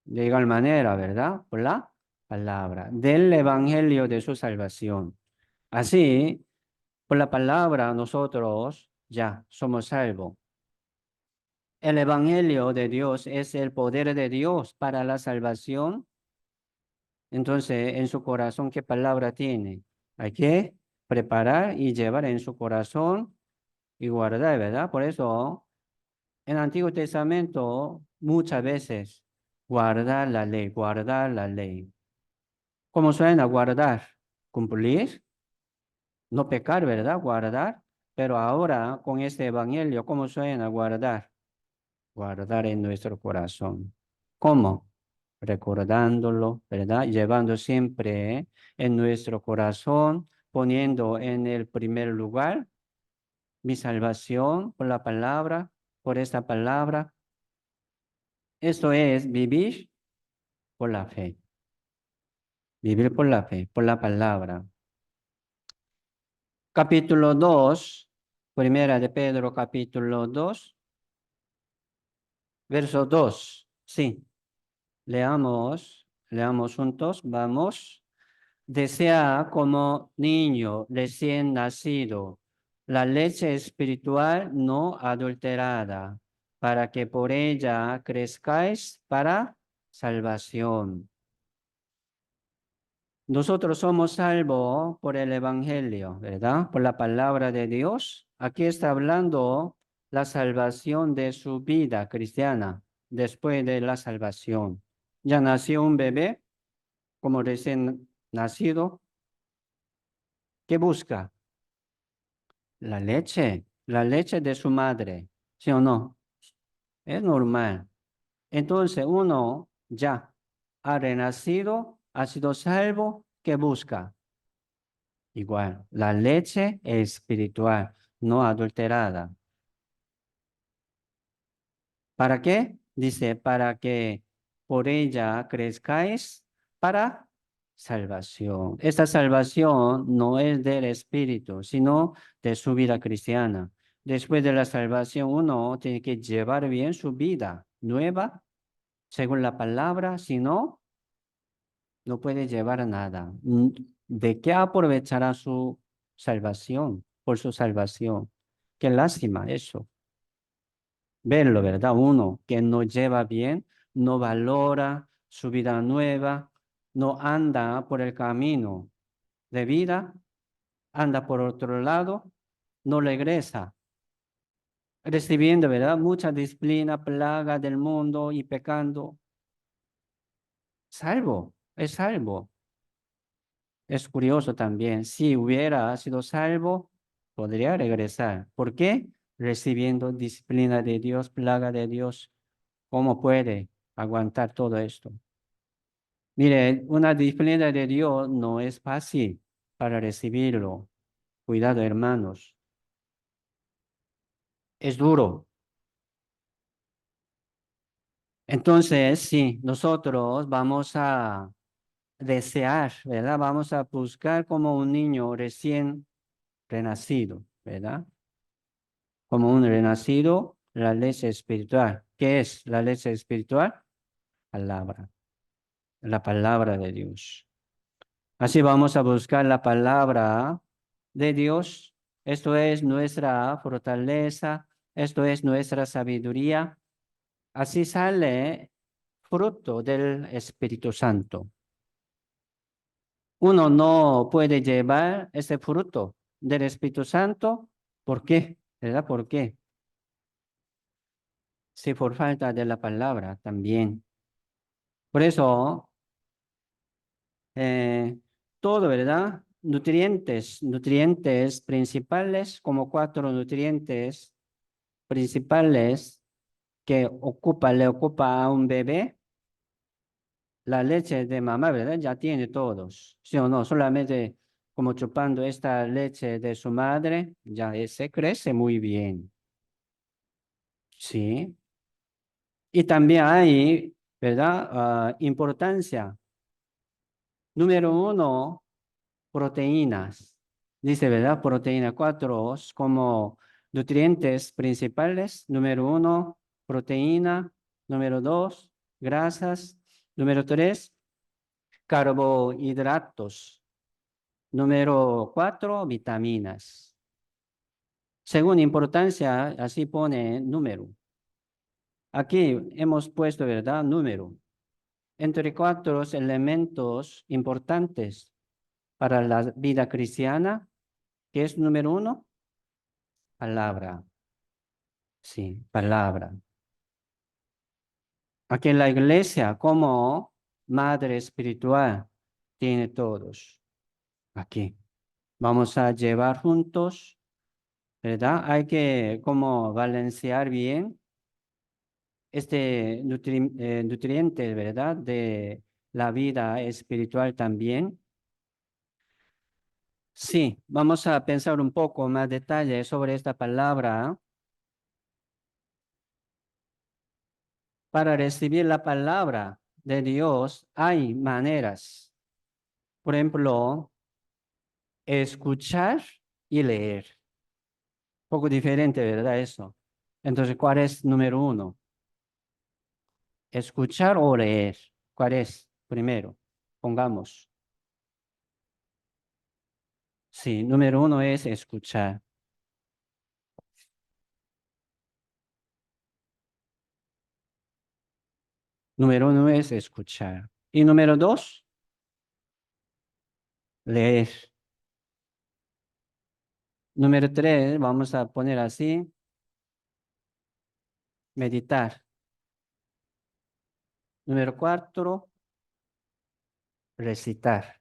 De igual manera, ¿verdad? Por la palabra del Evangelio de su salvación. Así, por la palabra nosotros ya somos salvos. El Evangelio de Dios es el poder de Dios para la salvación. Entonces, en su corazón, ¿qué palabra tiene? Hay que preparar y llevar en su corazón y guardar, ¿verdad? Por eso, en el Antiguo Testamento, muchas veces, guardar la ley. ¿Cómo suena guardar? Cumplir, no pecar, ¿verdad? Guardar. Pero ahora con este evangelio, ¿cómo suena guardar? Guardar en nuestro corazón. ¿Cómo? Recordándolo, ¿verdad? Llevando siempre en nuestro corazón, poniendo en el primer lugar mi salvación por la palabra, por esta palabra. Esto es vivir por la fe. Vivir por la fe, por la palabra. Capítulo 2, primera de Pedro, capítulo 2, verso 2. Sí, leamos juntos, vamos. Desea como niño recién nacido la leche espiritual no adulterada, para que por ella crezcáis para salvación. Nosotros somos salvos por el Evangelio, ¿verdad? Por la palabra de Dios. Aquí está hablando la salvación de su vida cristiana después de la salvación. Ya nació un bebé, como recién nacido. ¿Qué busca? La leche de su madre, ¿sí o no? Es normal. Entonces uno ya ha renacido, ha sido salvo, ¿qué busca? Igual, la leche espiritual, no adulterada. ¿Para qué? Dice, para que por ella crezcáis para salvación. Esta salvación no es del espíritu, sino de su vida cristiana. Después de la salvación, uno tiene que llevar bien su vida nueva, según la palabra, si no, no puede llevar nada. ¿De qué aprovechará su salvación? Por su salvación. Qué lástima eso. Verlo, ¿verdad? Uno que no lleva bien, no valora su vida nueva, no anda por el camino de vida, anda por otro lado, no regresa, recibiendo, ¿verdad? Mucha disciplina, plaga del mundo y pecando. Salvo, es salvo. Es curioso también, si hubiera sido salvo, podría regresar. ¿Por qué? Recibiendo disciplina de Dios, plaga de Dios. ¿Cómo puede aguantar todo esto? Mire, una disciplina de Dios no es fácil para recibirlo. Cuidado, hermanos. Es duro. Entonces, sí, nosotros vamos a desear, ¿verdad? Vamos a buscar como un niño recién renacido, ¿verdad? Como un renacido, la leche espiritual. ¿Qué es la leche espiritual? Palabra, la palabra de Dios. Así vamos a buscar la palabra de Dios. Esto es nuestra fortaleza, esto es nuestra sabiduría. Así sale fruto del Espíritu Santo. Uno no puede llevar ese fruto del Espíritu Santo. ¿Por qué? ¿Verdad? ¿Por qué? Si por falta de la palabra también. Por eso, eh, todo, ¿verdad? Nutrientes principales, como cuatro nutrientes principales que le ocupa a un bebé, la leche de mamá, ¿verdad? Ya tiene todos, ¿sí o no? Solamente como chupando esta leche de su madre, ya se crece muy bien, ¿sí? Y también hay, ¿verdad? Importancia. Número uno, proteínas. Dice, ¿verdad? Proteína 4 como nutrientes principales. Número uno, proteína. Número dos, grasas. Número tres, carbohidratos. Número cuatro, vitaminas. Según importancia, así pone número. Aquí hemos puesto, ¿verdad? Número. Entre cuatro elementos importantes para la vida cristiana, que es número uno, palabra. Sí, palabra. Aquí en la iglesia, como madre espiritual, tiene todos. Aquí. Vamos a llevar juntos, ¿verdad? Hay que como balancear bien este nutriente, ¿verdad? De la vida espiritual también. Sí, vamos a pensar un poco más detalle sobre esta palabra. Para recibir la palabra de Dios hay maneras. Por ejemplo, escuchar y leer. Poco diferente, ¿verdad? Eso. Entonces, ¿cuál es número uno? Escuchar o leer. ¿Cuál es? Primero, pongamos. Sí, número uno es escuchar. Número uno es escuchar. Y número dos, leer. Número tres, vamos a poner así, meditar. Número 4, recitar,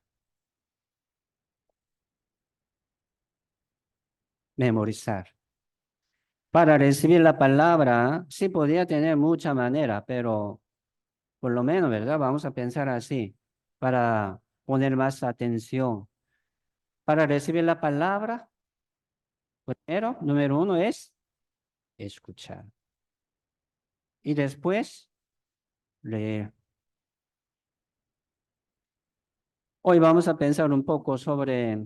memorizar. Para recibir la palabra, sí podría tener mucha manera, pero por lo menos, ¿verdad? Vamos a pensar así, para poner más atención. Para recibir la palabra, primero, número 1 es escuchar. Y después, leer. Hoy vamos a pensar un poco sobre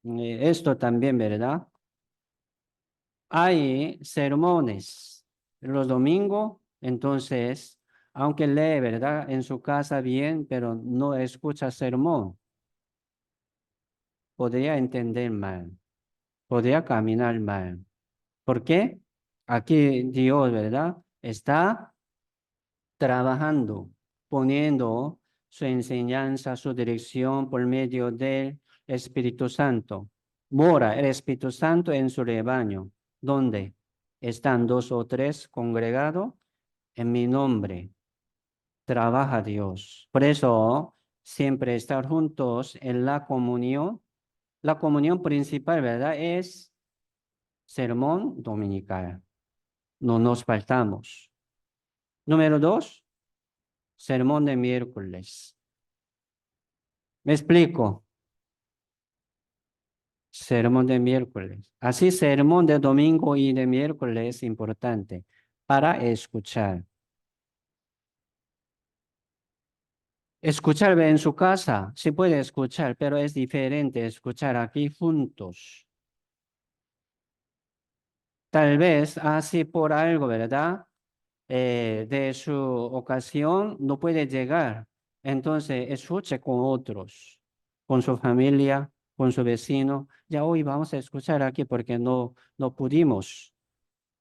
esto también, ¿verdad? Hay sermones los domingos, entonces, aunque lee, ¿verdad? En su casa bien, pero no escucha sermón, podría entender mal, podría caminar mal. ¿Por qué? Aquí Dios, ¿verdad? Está trabajando, poniendo su enseñanza, su dirección por medio del Espíritu Santo. Mora el Espíritu Santo en su rebaño, donde están 2 o 3 congregados en mi nombre. Trabaja Dios. Por eso, siempre estar juntos en la comunión. La comunión principal, ¿verdad? Es sermón dominical. No nos faltamos. Número 2, sermón de miércoles. Me explico. Sermón de miércoles. Así, sermón de domingo y de miércoles es importante para escuchar. Escuchar en su casa, sí puede escuchar, pero es diferente escuchar aquí juntos. Tal vez así por algo, ¿verdad? De su ocasión no puede llegar. Entonces, escuche con otros, con su familia, con su vecino. Ya hoy vamos a escuchar aquí porque no pudimos.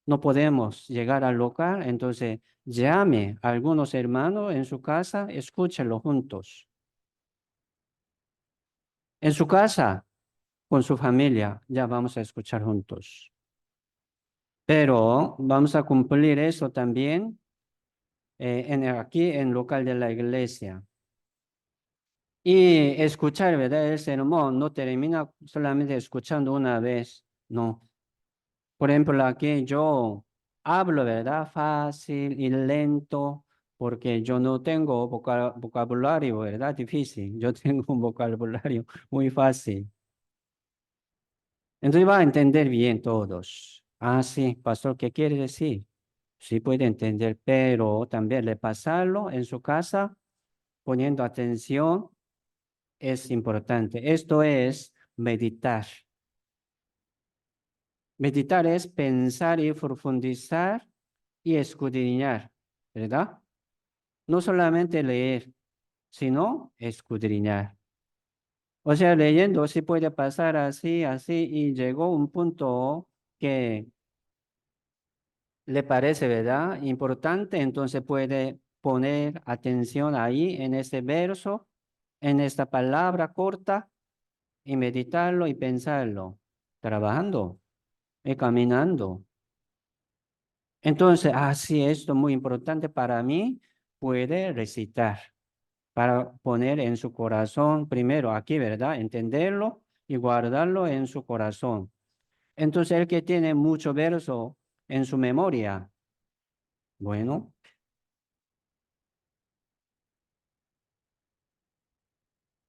No podemos llegar al local, entonces llame a algunos hermanos en su casa, escúchenlo juntos. En su casa, con su familia, ya vamos a escuchar juntos. Pero vamos a cumplir eso también aquí en local de la iglesia. Y escuchar, ¿verdad? El sermón no termina solamente escuchando una vez, no. Por ejemplo, aquí yo hablo, ¿verdad? Fácil y lento, porque yo no tengo vocabulario, ¿verdad? Difícil. Yo tengo un vocabulario muy fácil. Entonces va a entender bien todos. Ah, sí, pastor, ¿qué quiere decir? Sí puede entender, pero también repasarlo en su casa, poniendo atención, es importante. Esto es meditar. Meditar es pensar y profundizar y escudriñar, ¿verdad? No solamente leer, sino escudriñar. O sea, leyendo sí puede pasar así, así, y llegó un punto que le parece, ¿verdad? Importante, entonces puede poner atención ahí en este verso, en esta palabra corta, y meditarlo y pensarlo, trabajando y caminando. Entonces, así esto muy importante para mí, puede recitar para poner en su corazón primero aquí, ¿verdad? Entenderlo y guardarlo en su corazón. Entonces, el que tiene mucho verso en su memoria, bueno,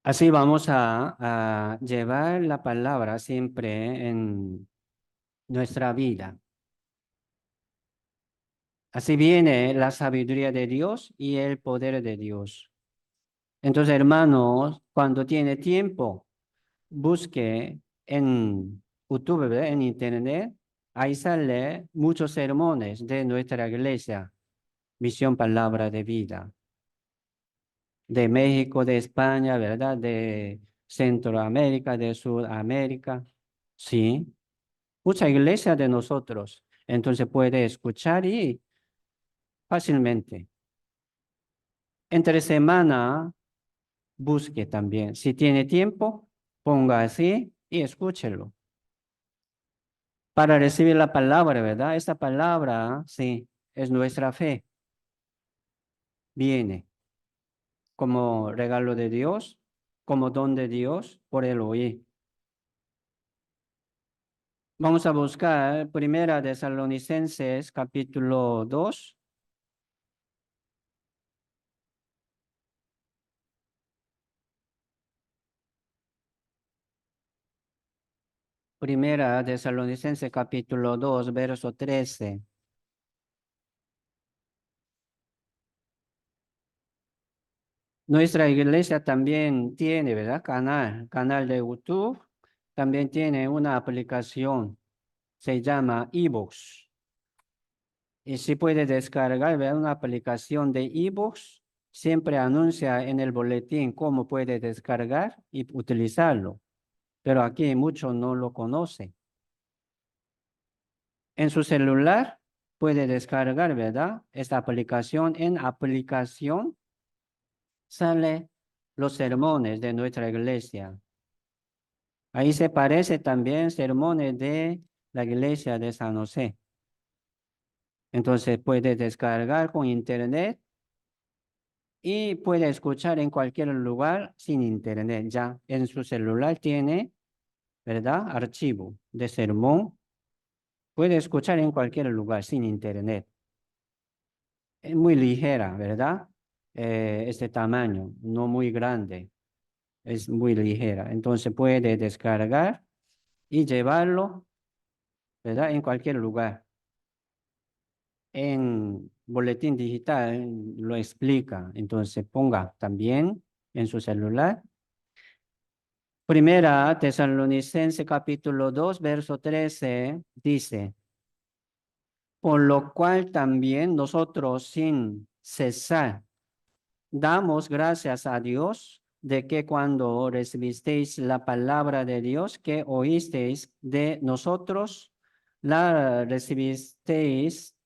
así vamos a llevar la palabra siempre en nuestra vida. Así viene la sabiduría de Dios y el poder de Dios. Entonces, hermanos, cuando tiene tiempo, busque en YouTube, ¿verdad? En Internet, ahí sale muchos sermones de nuestra iglesia, Misión Palabra de Vida, de México, de España, ¿verdad? De Centroamérica, de Sudamérica, sí, mucha iglesia de nosotros. Entonces puede escuchar y fácilmente. Entre semana, busque también. Si tiene tiempo, ponga así y escúchelo. Para recibir la palabra, ¿verdad? Esta palabra, sí, es nuestra fe. Viene. como regalo de Dios, como don de Dios por el oír. Vamos a buscar Primera Tesalonicenses capítulo 2. Primera Tesalonicenses capítulo 2, verso 13. Nuestra iglesia también tiene, ¿verdad? Canal de YouTube. También tiene una aplicación, se llama eBooks. Y si puede descargar, ¿verdad? Una aplicación de eBooks, siempre anuncia en el boletín cómo puede descargar y utilizarlo. Pero aquí muchos no lo conocen. En su celular puede descargar, ¿verdad? Esta aplicación. En aplicación sale los sermones de nuestra iglesia. Ahí se parece también sermones de la iglesia de San José. Entonces puede descargar con internet y puede escuchar en cualquier lugar sin internet. Ya en su celular tiene, ¿verdad? Archivo de sermón. Puede escuchar en cualquier lugar sin internet. Es muy ligera, ¿verdad? Este tamaño, no muy grande, es muy ligera. Entonces puede descargar y llevarlo, ¿verdad? En cualquier lugar. En boletín digital lo explica, entonces ponga también en su celular. Primera Tesalonicense capítulo 2, verso 13 dice, por lo cual también nosotros sin cesar damos gracias a Dios de que cuando recibisteis la palabra de Dios que oísteis de nosotros, la recibisteis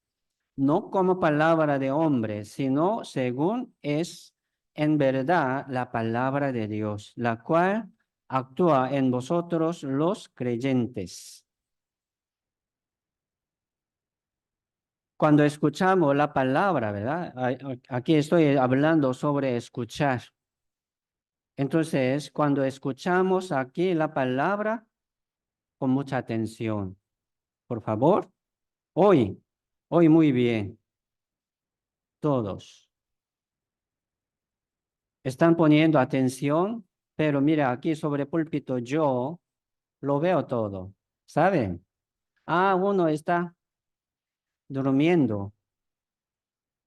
no como palabra de hombre, sino según es en verdad la palabra de Dios, la cual actúa en vosotros los creyentes. Cuando escuchamos la palabra, ¿verdad? Aquí estoy hablando sobre escuchar. Entonces, cuando escuchamos aquí la palabra, con mucha atención, por favor, hoy, hoy muy bien, todos. Están poniendo atención, pero mira, aquí sobre púlpito yo lo veo todo, ¿saben? Ah, uno está durmiendo.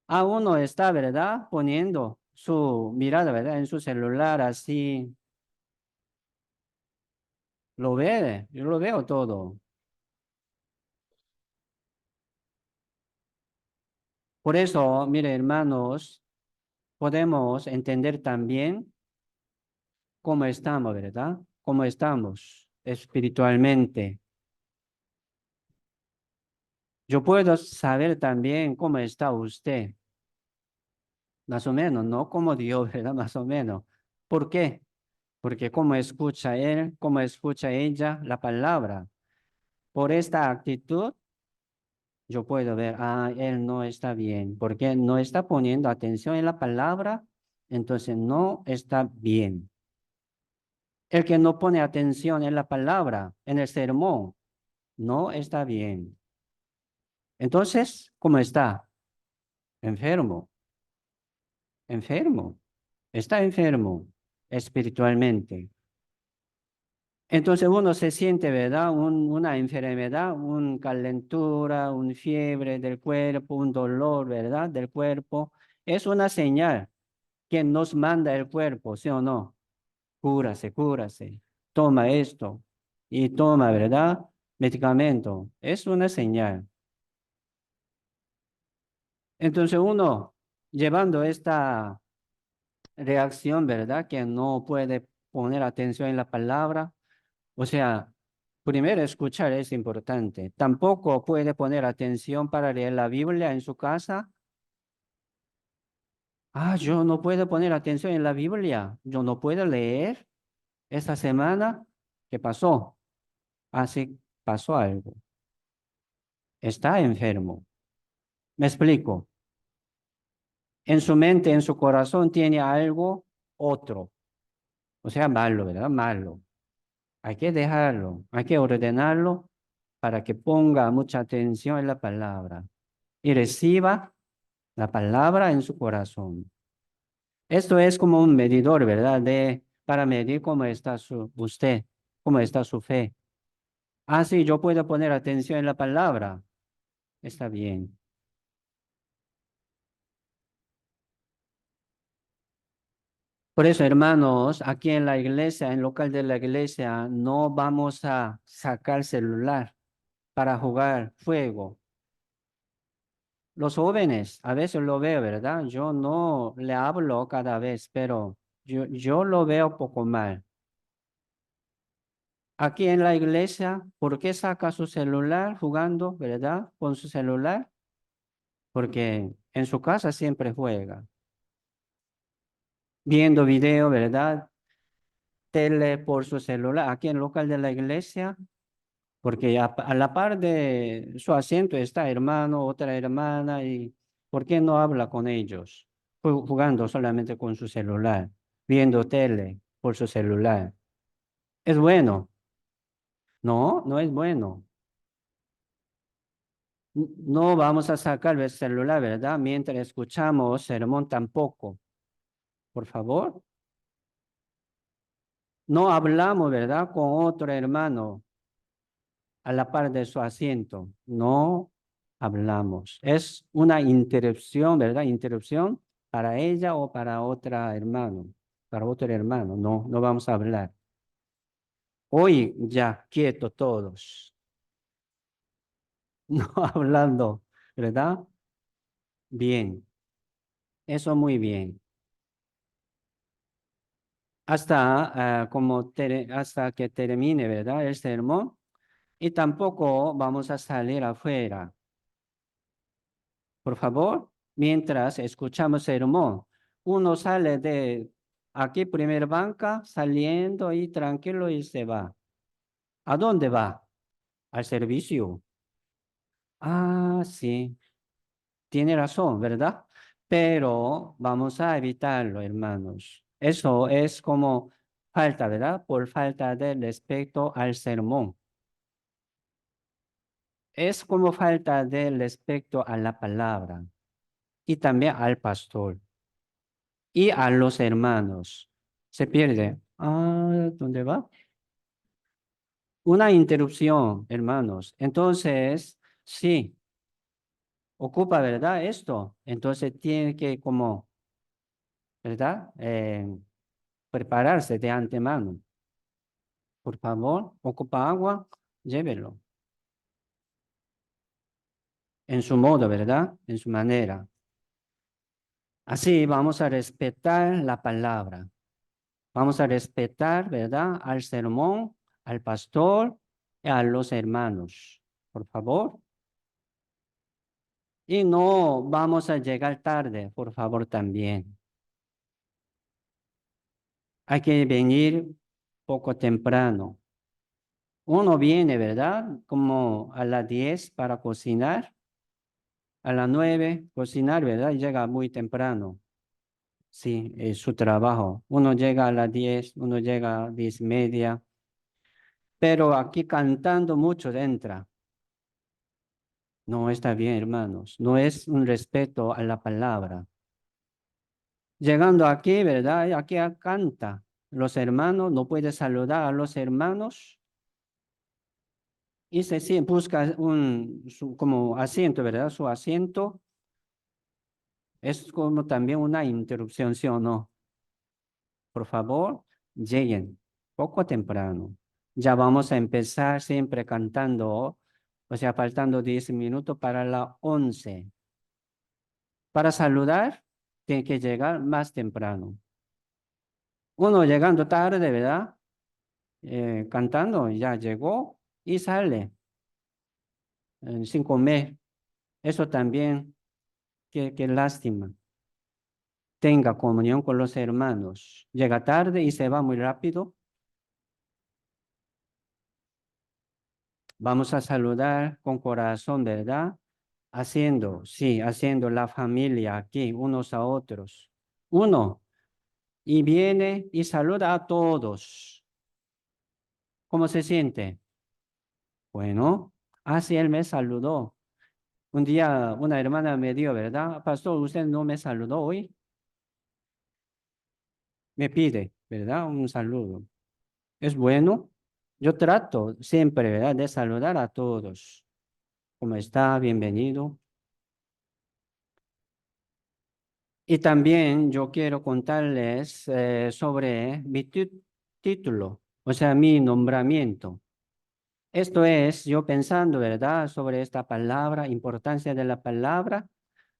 Ah, uno está, ¿verdad? Poniendo su mirada, ¿verdad? En su celular, así. Lo ve, yo lo veo todo. Por eso, mire, hermanos, podemos entender también cómo estamos, ¿verdad? Cómo estamos espiritualmente. Yo puedo saber también cómo está usted, más o menos, no como Dios, ¿verdad? Más o menos. ¿Por qué? Porque cómo escucha él, cómo escucha ella la palabra. Por esta actitud, yo puedo ver, ah, él no está bien, porque no está poniendo atención en la palabra, entonces no está bien. El que no pone atención en la palabra, en el sermón, no está bien. Entonces, ¿cómo está? Enfermo, enfermo, está enfermo espiritualmente. Entonces uno se siente, ¿verdad? Una enfermedad, una calentura, una fiebre del cuerpo, un dolor, ¿verdad? Del cuerpo. Es una señal que nos manda el cuerpo, ¿sí o no? Cúrase, cúrase. Toma esto y toma, ¿verdad? Medicamento. Es una señal. Entonces uno, llevando esta reacción, ¿verdad? Que no puede poner atención en la palabra. O sea, primero escuchar es importante. Tampoco puede poner atención para leer la Biblia en su casa. Ah, yo no puedo poner atención en la Biblia. Yo no puedo leer esta semana. ¿Qué pasó? Así pasó algo. Está enfermo. ¿Me explico? En su mente, en su corazón tiene algo otro, o sea, malo, ¿verdad? Malo. Hay que dejarlo, hay que ordenarlo para que ponga mucha atención en la palabra y reciba la palabra en su corazón. Esto es como un medidor, ¿verdad? Para medir cómo está usted, cómo está su fe. Ah, sí, yo puedo poner atención en la palabra. Está bien. Por eso, hermanos, aquí en la iglesia, en local de la iglesia, no vamos a sacar celular para jugar fuego. Los jóvenes, a veces lo veo, ¿verdad? Yo no le hablo cada vez, pero yo lo veo poco mal. Aquí en la iglesia, ¿por qué saca su celular jugando, verdad? Con su celular, porque en su casa siempre juega, viendo video, ¿verdad? Tele por su celular. Aquí en el local de la iglesia, porque a la par de su asiento está hermano, otra hermana, y ¿por qué no habla con ellos? Jugando solamente con su celular, viendo tele por su celular. ¿Es bueno? No, no es bueno. No vamos a sacar el celular, ¿verdad? Mientras escuchamos sermón tampoco. Por favor, no hablamos, ¿verdad? Con otro hermano a la par de su asiento. No hablamos. Es una interrupción, ¿verdad? Interrupción para ella o para otra hermano, para otro hermano. No, no vamos a hablar. Hoy ya, quieto todos. No hablando, ¿verdad? Bien, eso muy bien. Hasta que termine, ¿verdad? El sermón. Y tampoco vamos a salir afuera. Por favor, mientras escuchamos sermón, uno sale de aquí, primer banca, saliendo y tranquilo y se va. ¿A dónde va? Al servicio. Ah, sí, tiene razón, ¿verdad? Pero vamos a evitarlo, hermanos. Eso es como falta, ¿verdad? Por falta de respeto al sermón. Es como falta de respeto a la palabra y también al pastor y a los hermanos. Se pierde. Ah, ¿dónde va? Una interrupción, hermanos. Entonces, sí, ocupa, ¿verdad? Esto. Entonces tiene que como, ¿verdad? Prepararse de antemano. Por favor, ocupa agua, llévelo. En su modo, ¿verdad? En su manera. Así vamos a respetar la palabra. Vamos a respetar, ¿verdad? Al sermón, al pastor y a los hermanos. Por favor. Y no vamos a llegar tarde, por favor, también. Hay que venir poco temprano. Uno viene, ¿verdad? Como a las 10 para cocinar, a las 9 cocinar, ¿verdad? Y llega muy temprano. Sí, es su trabajo. Uno llega a las 10, uno llega a 10:30, pero aquí cantando mucho entra. No está bien, hermanos. No es un respeto a la palabra. Llegando aquí, ¿verdad? Aquí canta. Los hermanos, no puede saludar a los hermanos y busca como asiento, ¿verdad? Su asiento es como también una interrupción, ¿sí o no? Por favor, lleguen poco temprano. Ya vamos a empezar siempre cantando, o sea, faltando 10 minutos para las 11. Para saludar, tiene que llegar más temprano. Uno llegando tarde, ¿verdad? Cantando, ya llegó y sale sin comer. Eso también, qué lástima. Tenga comunión con los hermanos. Llega tarde y se va muy rápido. Vamos a saludar con corazón, ¿verdad? haciendo, sí, haciendo la familia aquí, unos a otros. Uno, y viene y saluda a todos. ¿Cómo se siente? Bueno, así él me saludó. Un día una hermana me dijo, ¿verdad? Pastor, usted no me saludó hoy. Me pide, ¿verdad? Un saludo. Es bueno. Yo trato siempre, ¿verdad? De saludar a todos. ¿Cómo está? Bienvenido. Y también yo quiero contarles sobre mi título, o sea, mi nombramiento. Esto es, yo pensando, ¿verdad? Sobre esta palabra, importancia de la palabra,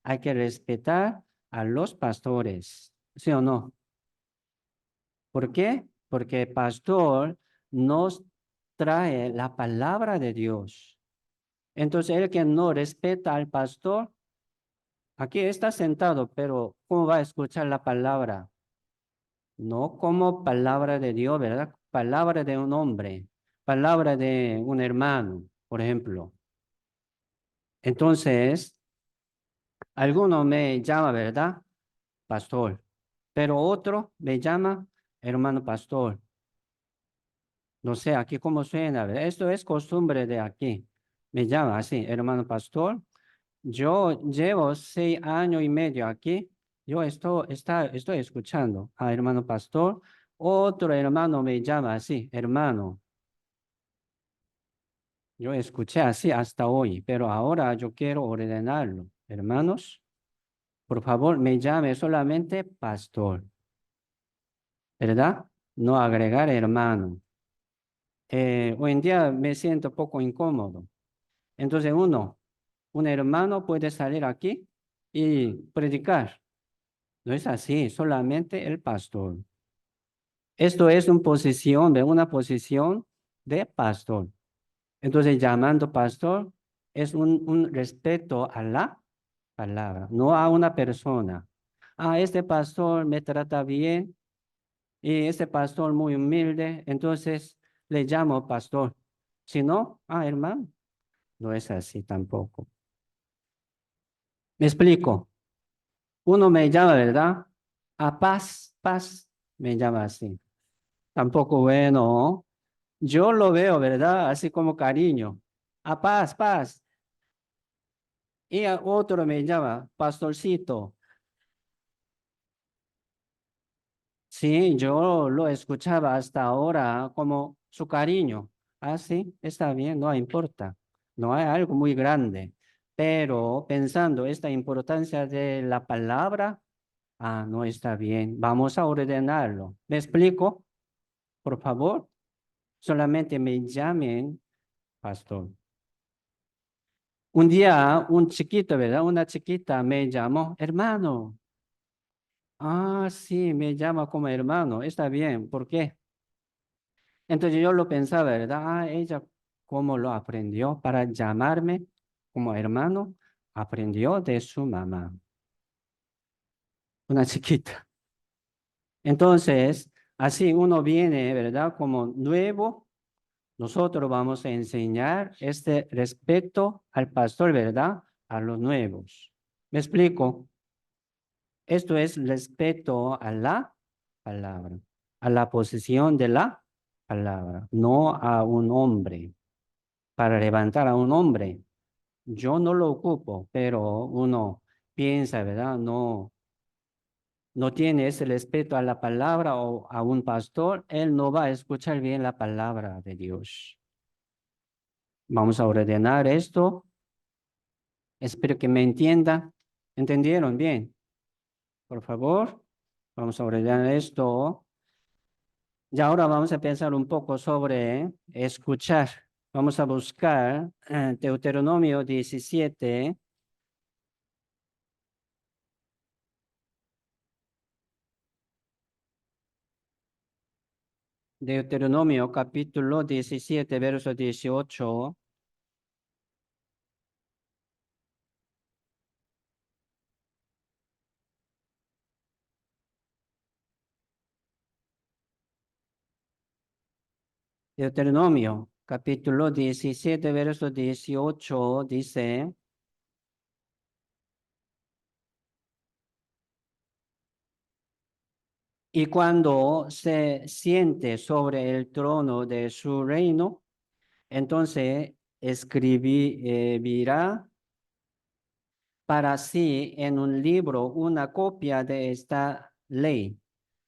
hay que respetar a los pastores, ¿sí o no? ¿Por qué? Porque el pastor nos trae la palabra de Dios. Entonces, el que no respeta al pastor, aquí está sentado, pero ¿cómo va a escuchar la palabra? No como palabra de Dios, ¿verdad? Palabra de un hombre, palabra de un hermano, por ejemplo. Entonces, alguno me llama, ¿verdad? Pastor, pero otro me llama hermano pastor. No sé, aquí cómo suena, ¿verdad? Esto es costumbre de aquí. Me llama así, hermano pastor. Yo llevo 6 años y medio aquí. Yo estoy escuchando a hermano pastor. Otro hermano me llama así, hermano. Yo escuché así hasta hoy, pero ahora yo quiero ordenarlo. Hermanos, por favor, me llame solamente pastor, ¿verdad? No agregar hermano. Hoy en día me siento poco incómodo. Entonces un hermano puede salir aquí y predicar. No es así, solamente el pastor. Esto es una posición de pastor. Entonces, llamando pastor es un respeto a la palabra, no a una persona. Ah, este pastor me trata bien y este pastor muy humilde, entonces le llamo pastor. Si no, hermano, no es así tampoco. Me explico. Uno me llama, ¿verdad? A paz, paz, me llama así. Tampoco bueno. Yo lo veo, ¿verdad? Así como cariño. A paz, paz. Y a otro me llama pastorcito. Sí, yo lo escuchaba hasta ahora como su cariño. Ah, sí, está bien, no importa. No hay algo muy grande. Pero pensando esta importancia de la palabra, no está bien. Vamos a ordenarlo. ¿Me explico? Por favor, solamente me llamen pastor. Un día, un chiquito, ¿verdad? Una chiquita me llamó, hermano. Ah, sí, me llama como hermano. Está bien, ¿por qué? Entonces yo lo pensaba, ¿verdad? Ella, ¿cómo lo aprendió para llamarme como hermano? Aprendió de su mamá, una chiquita. Entonces, así uno viene, ¿verdad? Como nuevo, nosotros vamos a enseñar este respeto al pastor, ¿verdad? A los nuevos. ¿Me explico? Esto es respeto a la palabra, a la posición de la palabra, no a un hombre. Para levantar a un hombre, yo no lo ocupo, pero uno piensa, ¿verdad? No tiene ese respeto a la palabra o a un pastor, él no va a escuchar bien la palabra de Dios. Vamos a ordenar esto. Espero que me entienda. ¿Entendieron bien? Por favor, vamos a ordenar esto. Y ahora vamos a pensar un poco sobre escuchar. Vamos a buscar Deuteronomio 17, Deuteronomio capítulo 17, verso 18. Deuteronomio capítulo 17, verso 18 dice, Y cuando se siente sobre el trono de su reino, entonces escribirá para sí en un libro una copia de esta ley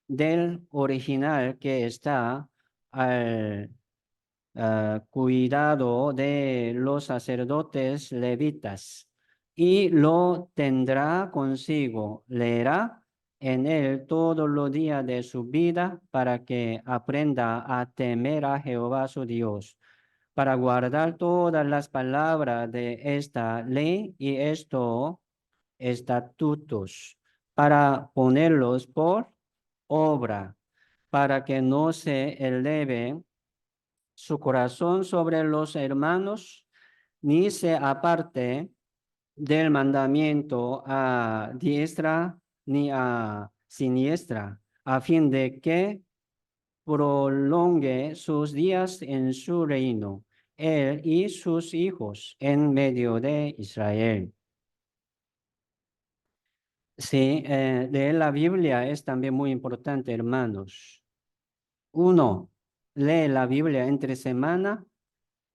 del original que está al cuidado de los sacerdotes levitas y lo tendrá consigo, leerá en él todos los días de su vida para que aprenda a temer a Jehová su Dios, para guardar todas las palabras de esta ley y estos estatutos, para ponerlos por obra, para que no se eleve su corazón sobre los hermanos, ni se aparte del mandamiento a diestra ni a siniestra, a fin de que prolongue sus días en su reino, él y sus hijos en medio de Israel. Sí, leer la Biblia es también muy importante, hermanos. Uno, lee la Biblia entre semana,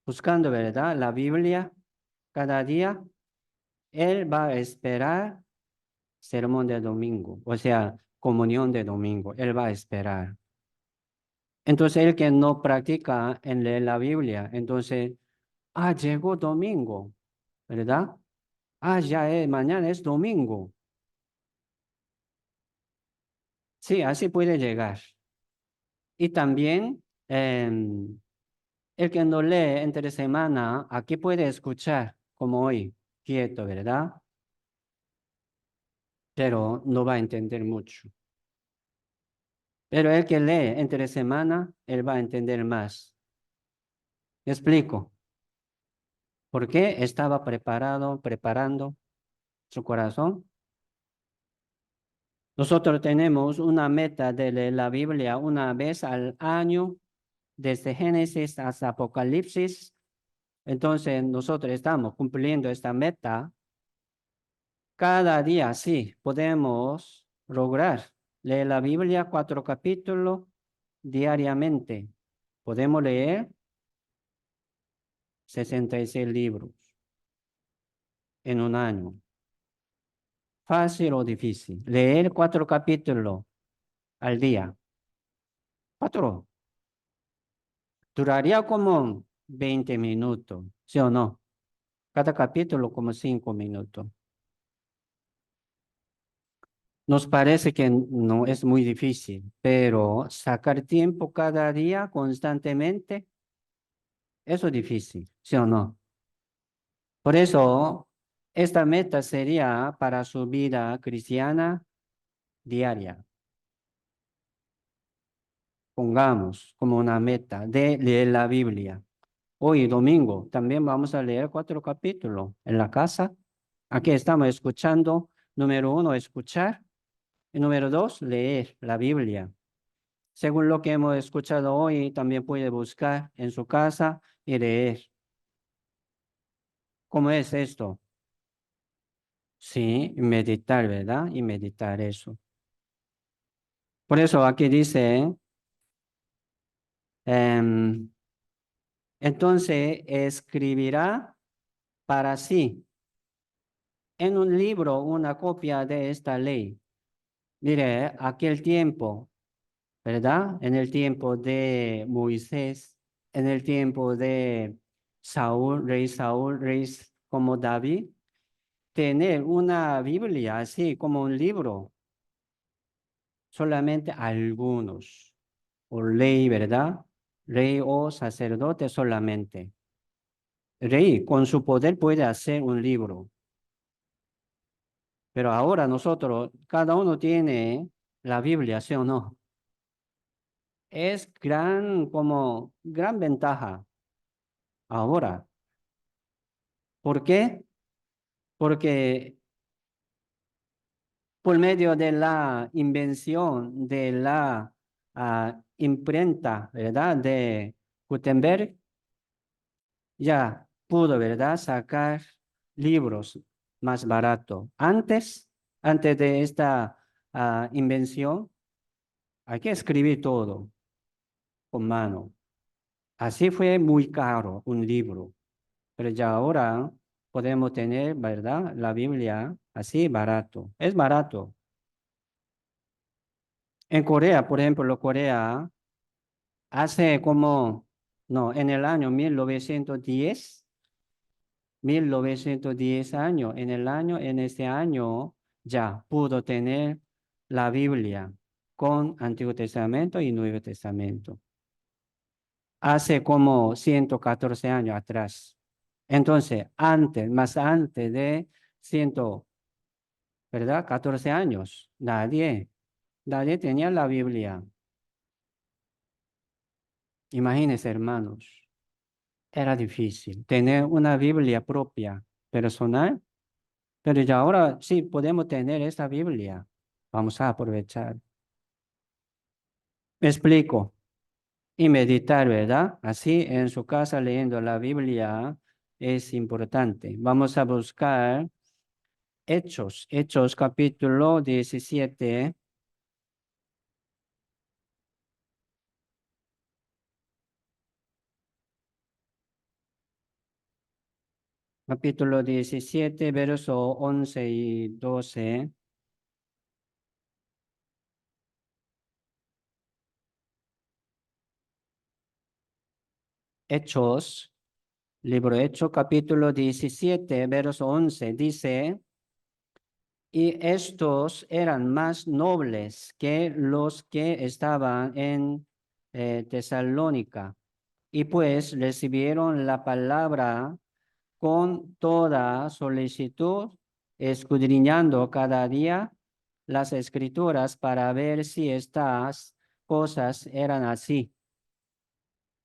buscando, ¿verdad? La Biblia cada día. Él va a esperar sermón de domingo, o sea, comunión de domingo. Él va a esperar. Entonces, el que no practica en leer la Biblia, entonces, llegó domingo, ¿verdad? Ya es, mañana es domingo. Sí, así puede llegar. Y también, el que no lee entre semana, aquí puede escuchar, como hoy, quieto, ¿verdad? Pero no va a entender mucho. Pero el que lee entre semana, él va a entender más. ¿Me explico? ¿Por qué estaba preparando su corazón? Nosotros tenemos una meta de leer la Biblia una vez al año, desde Génesis hasta Apocalipsis. Entonces, nosotros estamos cumpliendo esta meta. Cada día, sí, podemos lograr leer la Biblia 4 capítulos diariamente. Podemos leer 66 libros en un año. ¿Fácil o difícil? Leer 4 capítulos al día. 4. Duraría como 20 minutos, ¿sí o no? Cada capítulo como 5 minutos. Nos parece que no es muy difícil, pero sacar tiempo cada día constantemente, eso es difícil, ¿sí o no? Por eso, esta meta sería para su vida cristiana diaria. Pongamos como una meta de leer la Biblia. Hoy, domingo, también vamos a leer 4 capítulos en la casa. Aquí estamos escuchando. Número 1, escuchar. Y número 2, leer la Biblia. Según lo que hemos escuchado hoy, también puede buscar en su casa y leer. ¿Cómo es esto? Sí, meditar, ¿verdad? Y meditar eso. Por eso aquí dice, em, entonces escribirá para sí en un libro una copia de esta ley. Mire, aquel tiempo, ¿verdad? En el tiempo de Moisés, en el tiempo de Saúl, rey como David, tener una Biblia así como un libro, solamente algunos, o ley, ¿verdad? Rey o sacerdote solamente. Rey con su poder puede hacer un libro, pero ahora nosotros, cada uno tiene la Biblia, ¿sí o no? Es como gran ventaja ahora. ¿Por qué? Porque por medio de la invención de la imprenta, ¿verdad? De Gutenberg, ya pudo, ¿verdad? Sacar libros más baratos. Antes de esta invención, Hay que escribir todo con mano. Así fue muy caro un libro, pero ya ahora podemos tener, ¿verdad? La Biblia así barato. Es barato. En Corea, por ejemplo, Corea hace como, no, en el año 1910 años, en este año ya pudo tener la Biblia con Antiguo Testamento y Nuevo Testamento. Hace como 114 años atrás. Entonces, más antes de 100, ¿verdad? 14 años, nadie tenía la Biblia. Imagínense, hermanos, era difícil tener una Biblia propia, personal, pero ya ahora sí podemos tener esta Biblia. Vamos a aprovechar. Me explico. Y meditar, ¿verdad? Así en su casa leyendo la Biblia es importante. Vamos a buscar Hechos capítulo 17. Capítulo 17, verso 11 y 12. Hechos, libro Hechos, capítulo 17, verso 11, dice, y estos eran más nobles que los que estaban en Tesalónica, y pues recibieron la palabra con toda solicitud, escudriñando cada día las escrituras para ver si estas cosas eran así.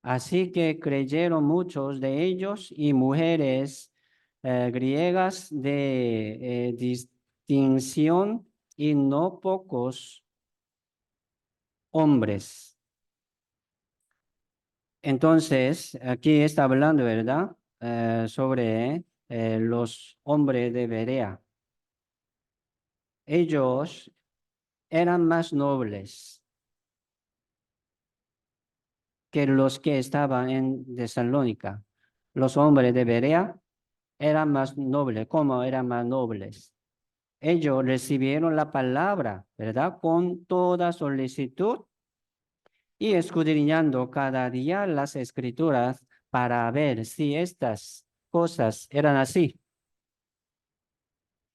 Así que creyeron muchos de ellos y mujeres griegas de distinción y no pocos hombres. Entonces, aquí está hablando, ¿verdad? Sobre los hombres de Berea. Ellos eran más nobles que los que estaban en Tesalónica. Los hombres de Berea eran más nobles. ¿Cómo eran más nobles? Ellos recibieron la palabra, ¿verdad? Con toda solicitud y escudriñando cada día las escrituras para ver si estas cosas eran así.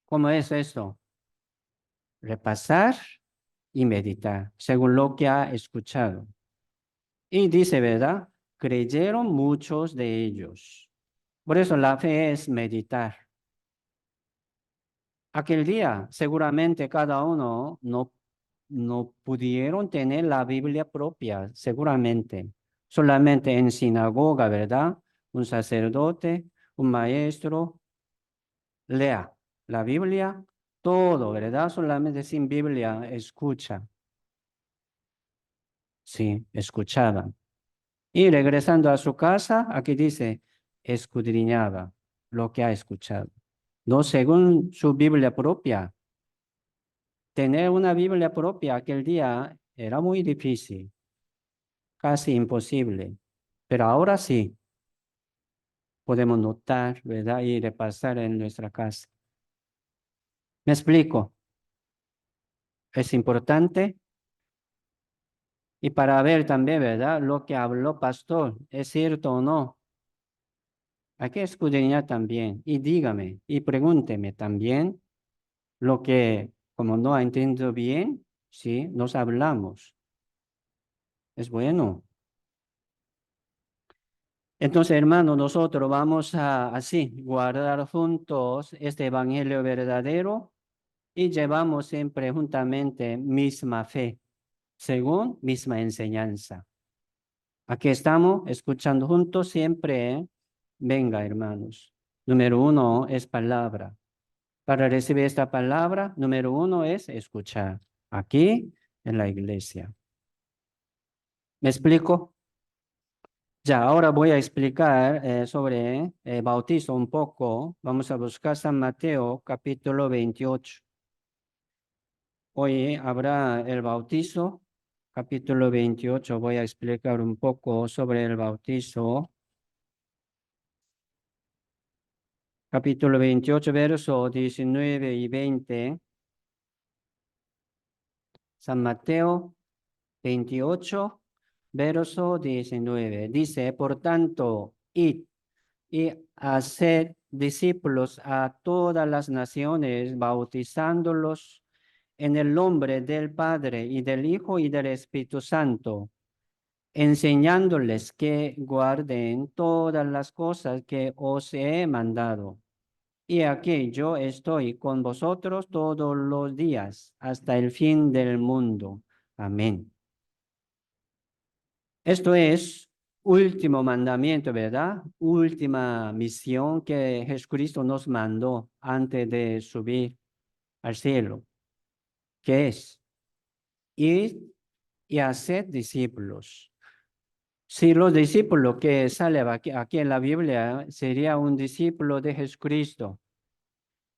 ¿Cómo es esto? Repasar y meditar según lo que ha escuchado. Y dice, ¿verdad? Creyeron muchos de ellos. Por eso la fe es meditar. Aquel día seguramente cada uno no pudieron tener la Biblia propia, seguramente. Solamente en sinagoga, ¿verdad? Un sacerdote, un maestro, lea la Biblia, todo, ¿verdad? Solamente sin Biblia escucha. Sí, escuchaban. Y regresando a su casa, aquí dice, escudriñaba lo que ha escuchado. No según su Biblia propia. Tener una Biblia propia aquel día era muy difícil, casi imposible. Pero ahora sí, podemos notar, ¿verdad? Y repasar en nuestra casa. ¿Me explico? Es importante. Y para ver también, ¿verdad? Lo que habló pastor, ¿es cierto o no? Hay que escudriñar también. Y dígame, y pregúnteme también lo que, como no ha entendido bien, sí, nos hablamos. Es bueno. Entonces, hermano, nosotros vamos a así guardar juntos este evangelio verdadero y llevamos siempre juntamente misma fe, según misma enseñanza. Aquí estamos escuchando juntos siempre. Venga, hermanos. Número uno es palabra. Para recibir esta palabra, número uno es escuchar. Aquí en la iglesia. ¿Me explico? Ya, ahora voy a explicar sobre bautizo un poco. Vamos a buscar San Mateo capítulo 28. Hoy habrá el bautizo capítulo 28, voy a explicar un poco sobre el bautizo. Capítulo 28, verso 19 y 20. San Mateo 28, verso 19. Dice, por tanto, id y haced discípulos a todas las naciones, bautizándolos en el nombre del Padre y del Hijo y del Espíritu Santo, enseñándoles que guarden todas las cosas que os he mandado. Y aquí yo estoy con vosotros todos los días hasta el fin del mundo. Amén. Esto es último mandamiento, ¿verdad? Última misión que Jesucristo nos mandó antes de subir al cielo, que es ir y hacer discípulos. Si los discípulos que sale aquí en la Biblia sería un discípulo de Jesucristo,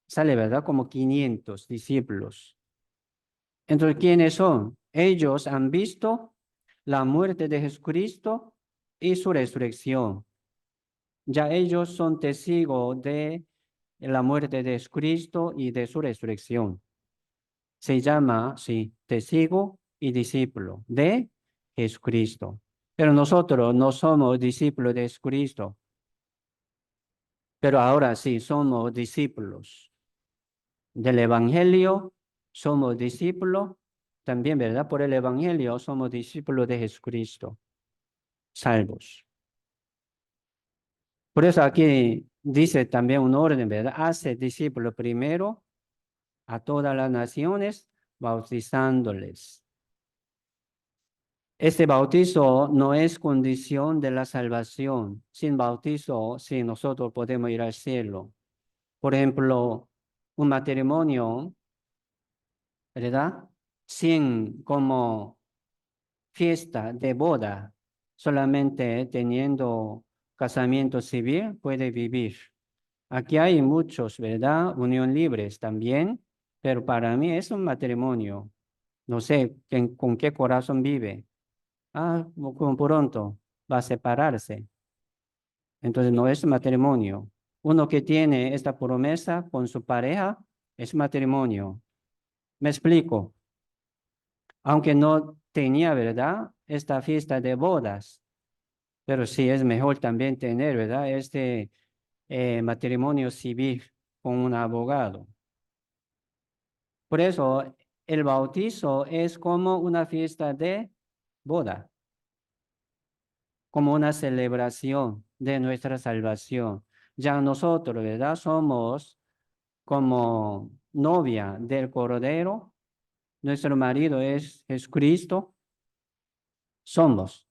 sale, ¿verdad? Como 500 discípulos. Entonces, ¿quiénes son? Ellos han visto la muerte de Jesucristo y su resurrección. Ya ellos son testigos de la muerte de Jesucristo y de su resurrección. Se llama, sí, testigo y discípulo de Jesucristo. Pero nosotros no somos discípulos de Jesucristo, pero ahora sí somos discípulos del Evangelio, somos discípulos también, ¿verdad? Por el Evangelio somos discípulos de Jesucristo, salvos. Por eso aquí dice también un orden, ¿verdad? Hace discípulos primero a todas las naciones, bautizándoles. Este bautizo no es condición de la salvación. Sin bautizo, sí, nosotros podemos ir al cielo. Por ejemplo, un matrimonio, ¿verdad? Sin como fiesta de boda, solamente teniendo casamiento civil puede vivir. Aquí hay muchos, ¿verdad? Unión libres también, pero para mí es un matrimonio. No sé con qué corazón vive. Ah, como pronto va a separarse. Entonces no es matrimonio. Uno que tiene esta promesa con su pareja es matrimonio. Me explico. Aunque no tenía, ¿verdad? Esta fiesta de bodas, pero sí es mejor también tener, ¿verdad? Este matrimonio civil con un abogado. Por eso el bautizo es como una fiesta de boda, como una celebración de nuestra salvación. Ya nosotros, ¿verdad? Somos como novia del Cordero, nuestro marido es Jesucristo, somos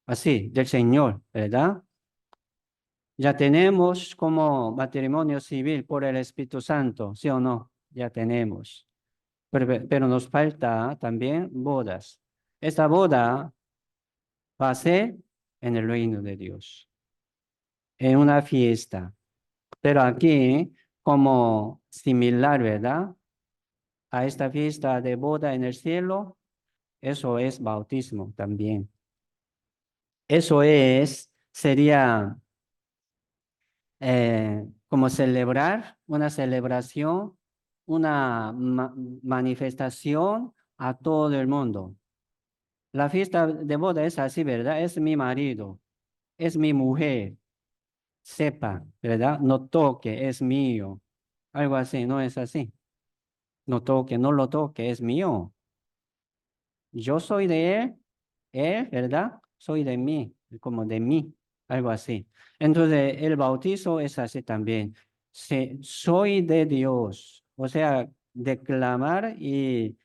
así, del Señor, ¿verdad? Ya tenemos como matrimonio civil por el Espíritu Santo, ¿sí o no? Ya tenemos. Pero nos falta también bodas. Esta boda va a ser en el reino de Dios, en una fiesta. Pero aquí, como similar, ¿verdad? A esta fiesta de boda en el cielo, eso es bautismo también. Eso sería como celebrar, una celebración, una manifestación a todo el mundo. La fiesta de boda es así, ¿verdad? Es mi marido, es mi mujer, sepa, ¿verdad? No toque, es mío. Algo así, no es así. No toque, no lo toque, es mío. Yo soy de él, ¿verdad? Soy de mí, como de mí, algo así. Entonces, el bautizo es así también. Soy de Dios, o sea, declarar y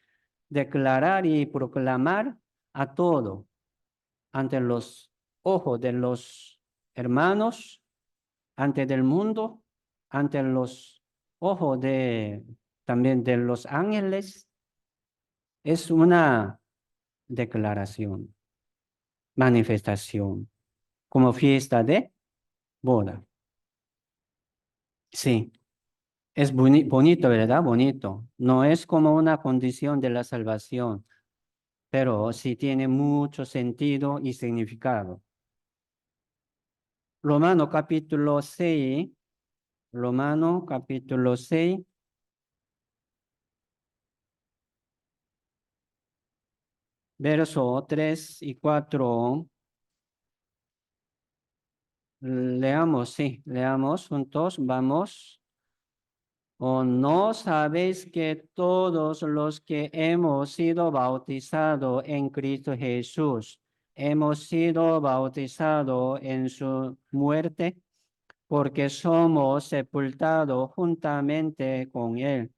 proclamar a todo ante los ojos de los hermanos, ante del mundo, ante los ojos también de los ángeles. Es una declaración, manifestación, como fiesta de boda. Sí, es bonito, ¿verdad? Bonito. No es como una condición de la salvación. pero sí tiene mucho sentido y significado. Romano capítulo 6, Romano capítulo 6, verso 3 y 4. Leamos, sí, leamos juntos, vamos. ¿O no sabéis que todos los que hemos sido bautizados en Cristo Jesús, hemos sido bautizados en su muerte? Porque somos sepultados juntamente con él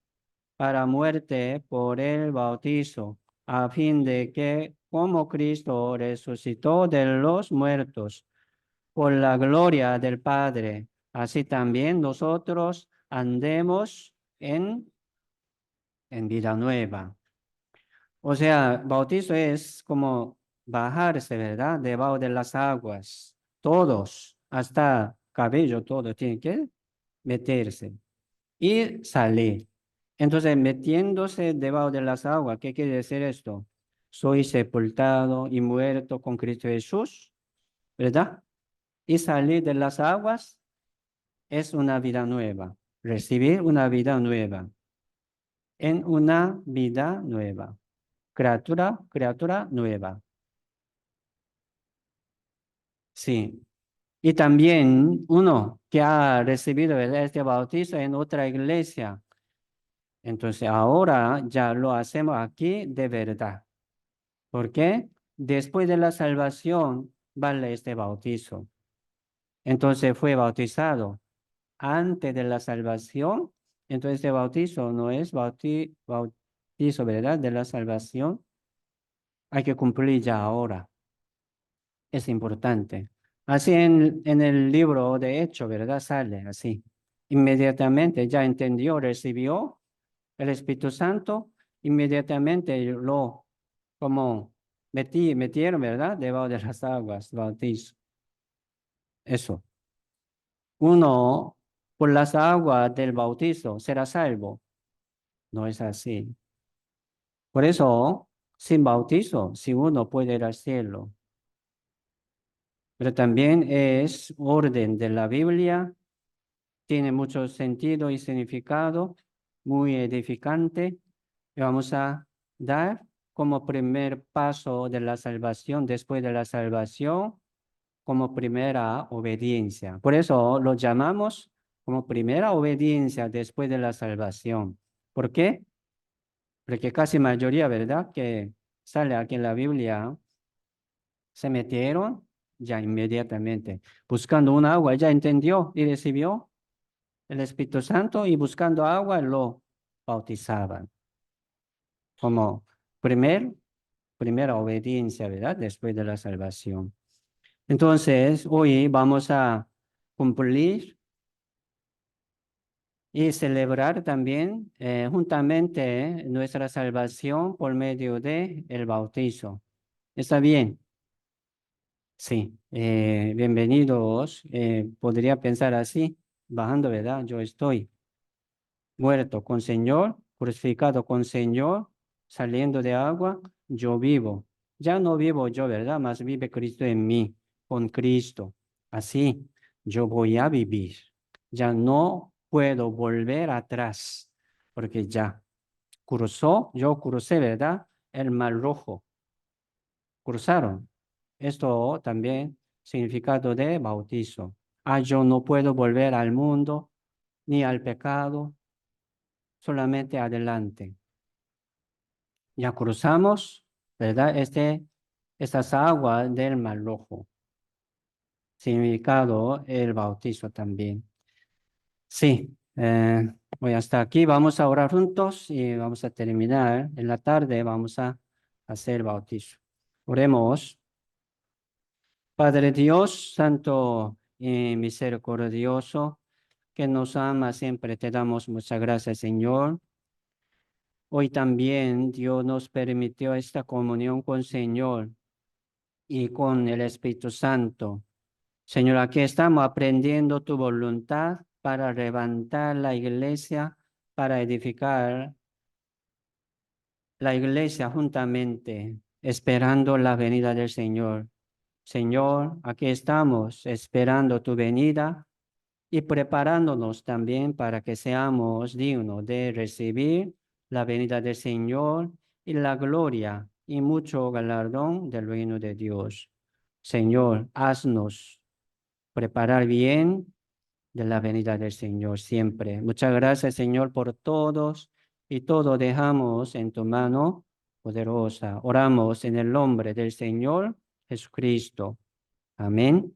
para muerte por el bautizo, a fin de que, como Cristo resucitó de los muertos, por la gloria del Padre, así también nosotros andemos en vida nueva. O sea, bautizo es como bajarse, ¿verdad? Debajo de las aguas. Todos, hasta cabello, todo tiene que meterse y salir. Entonces, metiéndose debajo de las aguas, ¿qué quiere decir esto? Soy sepultado y muerto con Cristo Jesús, ¿verdad? Y salir de las aguas es una vida nueva, recibir una vida nueva, en una vida nueva, criatura nueva. Sí. Y también uno que ha recibido, ¿verdad?, este bautizo en otra iglesia. Entonces ahora ya lo hacemos aquí de verdad. ¿Por qué? Después de la salvación vale este bautizo. Entonces fue bautizado antes de la salvación. Entonces este bautizo no es bautizo, ¿verdad?, de la salvación. Hay que cumplir ya ahora. Es importante. Así en el libro de Hechos, ¿verdad? Sale así. Inmediatamente ya entendió, recibió el Espíritu Santo, inmediatamente lo como metieron, ¿verdad? Debajo de las aguas, bautizo. Eso. Uno, por las aguas del bautizo, será salvo. No es así. Por eso, sin bautizo, si uno puede ir al cielo. Pero también es orden de la Biblia, tiene mucho sentido y significado, muy edificante. Y vamos a dar como primer paso de la salvación, después de la salvación, como primera obediencia. Por eso lo llamamos como primera obediencia después de la salvación. ¿Por qué? Porque casi mayoría, ¿verdad?, que sale aquí en la Biblia, se metieron ya inmediatamente, buscando un agua, ya entendió y recibió el Espíritu Santo y buscando agua lo bautizaban como primera obediencia, ¿verdad? Después de la salvación. Entonces, hoy vamos a cumplir y celebrar también juntamente nuestra salvación por medio de el bautizo. ¿Está bien? Sí. Bienvenidos. Podría pensar así, bajando, ¿verdad? Yo estoy muerto con Señor, crucificado con Señor, saliendo de agua, yo vivo. Ya no vivo yo, ¿verdad? Más vive Cristo en mí, con Cristo. Así, yo voy a vivir. Ya no puedo volver atrás, porque ya yo crucé, ¿verdad? El mar rojo. Cruzaron. Esto también significado de bautizo. Yo no puedo volver al mundo ni al pecado, solamente adelante. Ya cruzamos, ¿verdad? Estas aguas del Mar Rojo. Significado el bautizo también. Sí, voy hasta aquí. Vamos a orar juntos y vamos a terminar. En la tarde vamos a hacer el bautizo. Oremos. Padre Dios, Santo y misericordioso, que nos ama siempre, te damos muchas gracias, Señor. Hoy también Dios nos permitió esta comunión con el Señor y con el Espíritu Santo. Señor, aquí estamos aprendiendo tu voluntad para levantar la iglesia, para edificar la iglesia juntamente. esperando la venida del Señor. Señor, aquí estamos esperando tu venida y preparándonos también para que seamos dignos de recibir la venida del Señor y la gloria y mucho galardón del reino de Dios. Señor, haznos preparar bien de la venida del Señor siempre. Muchas gracias, Señor, por todos y todo dejamos en tu mano poderosa. Oramos en el nombre del Señor Jesucristo. Amén.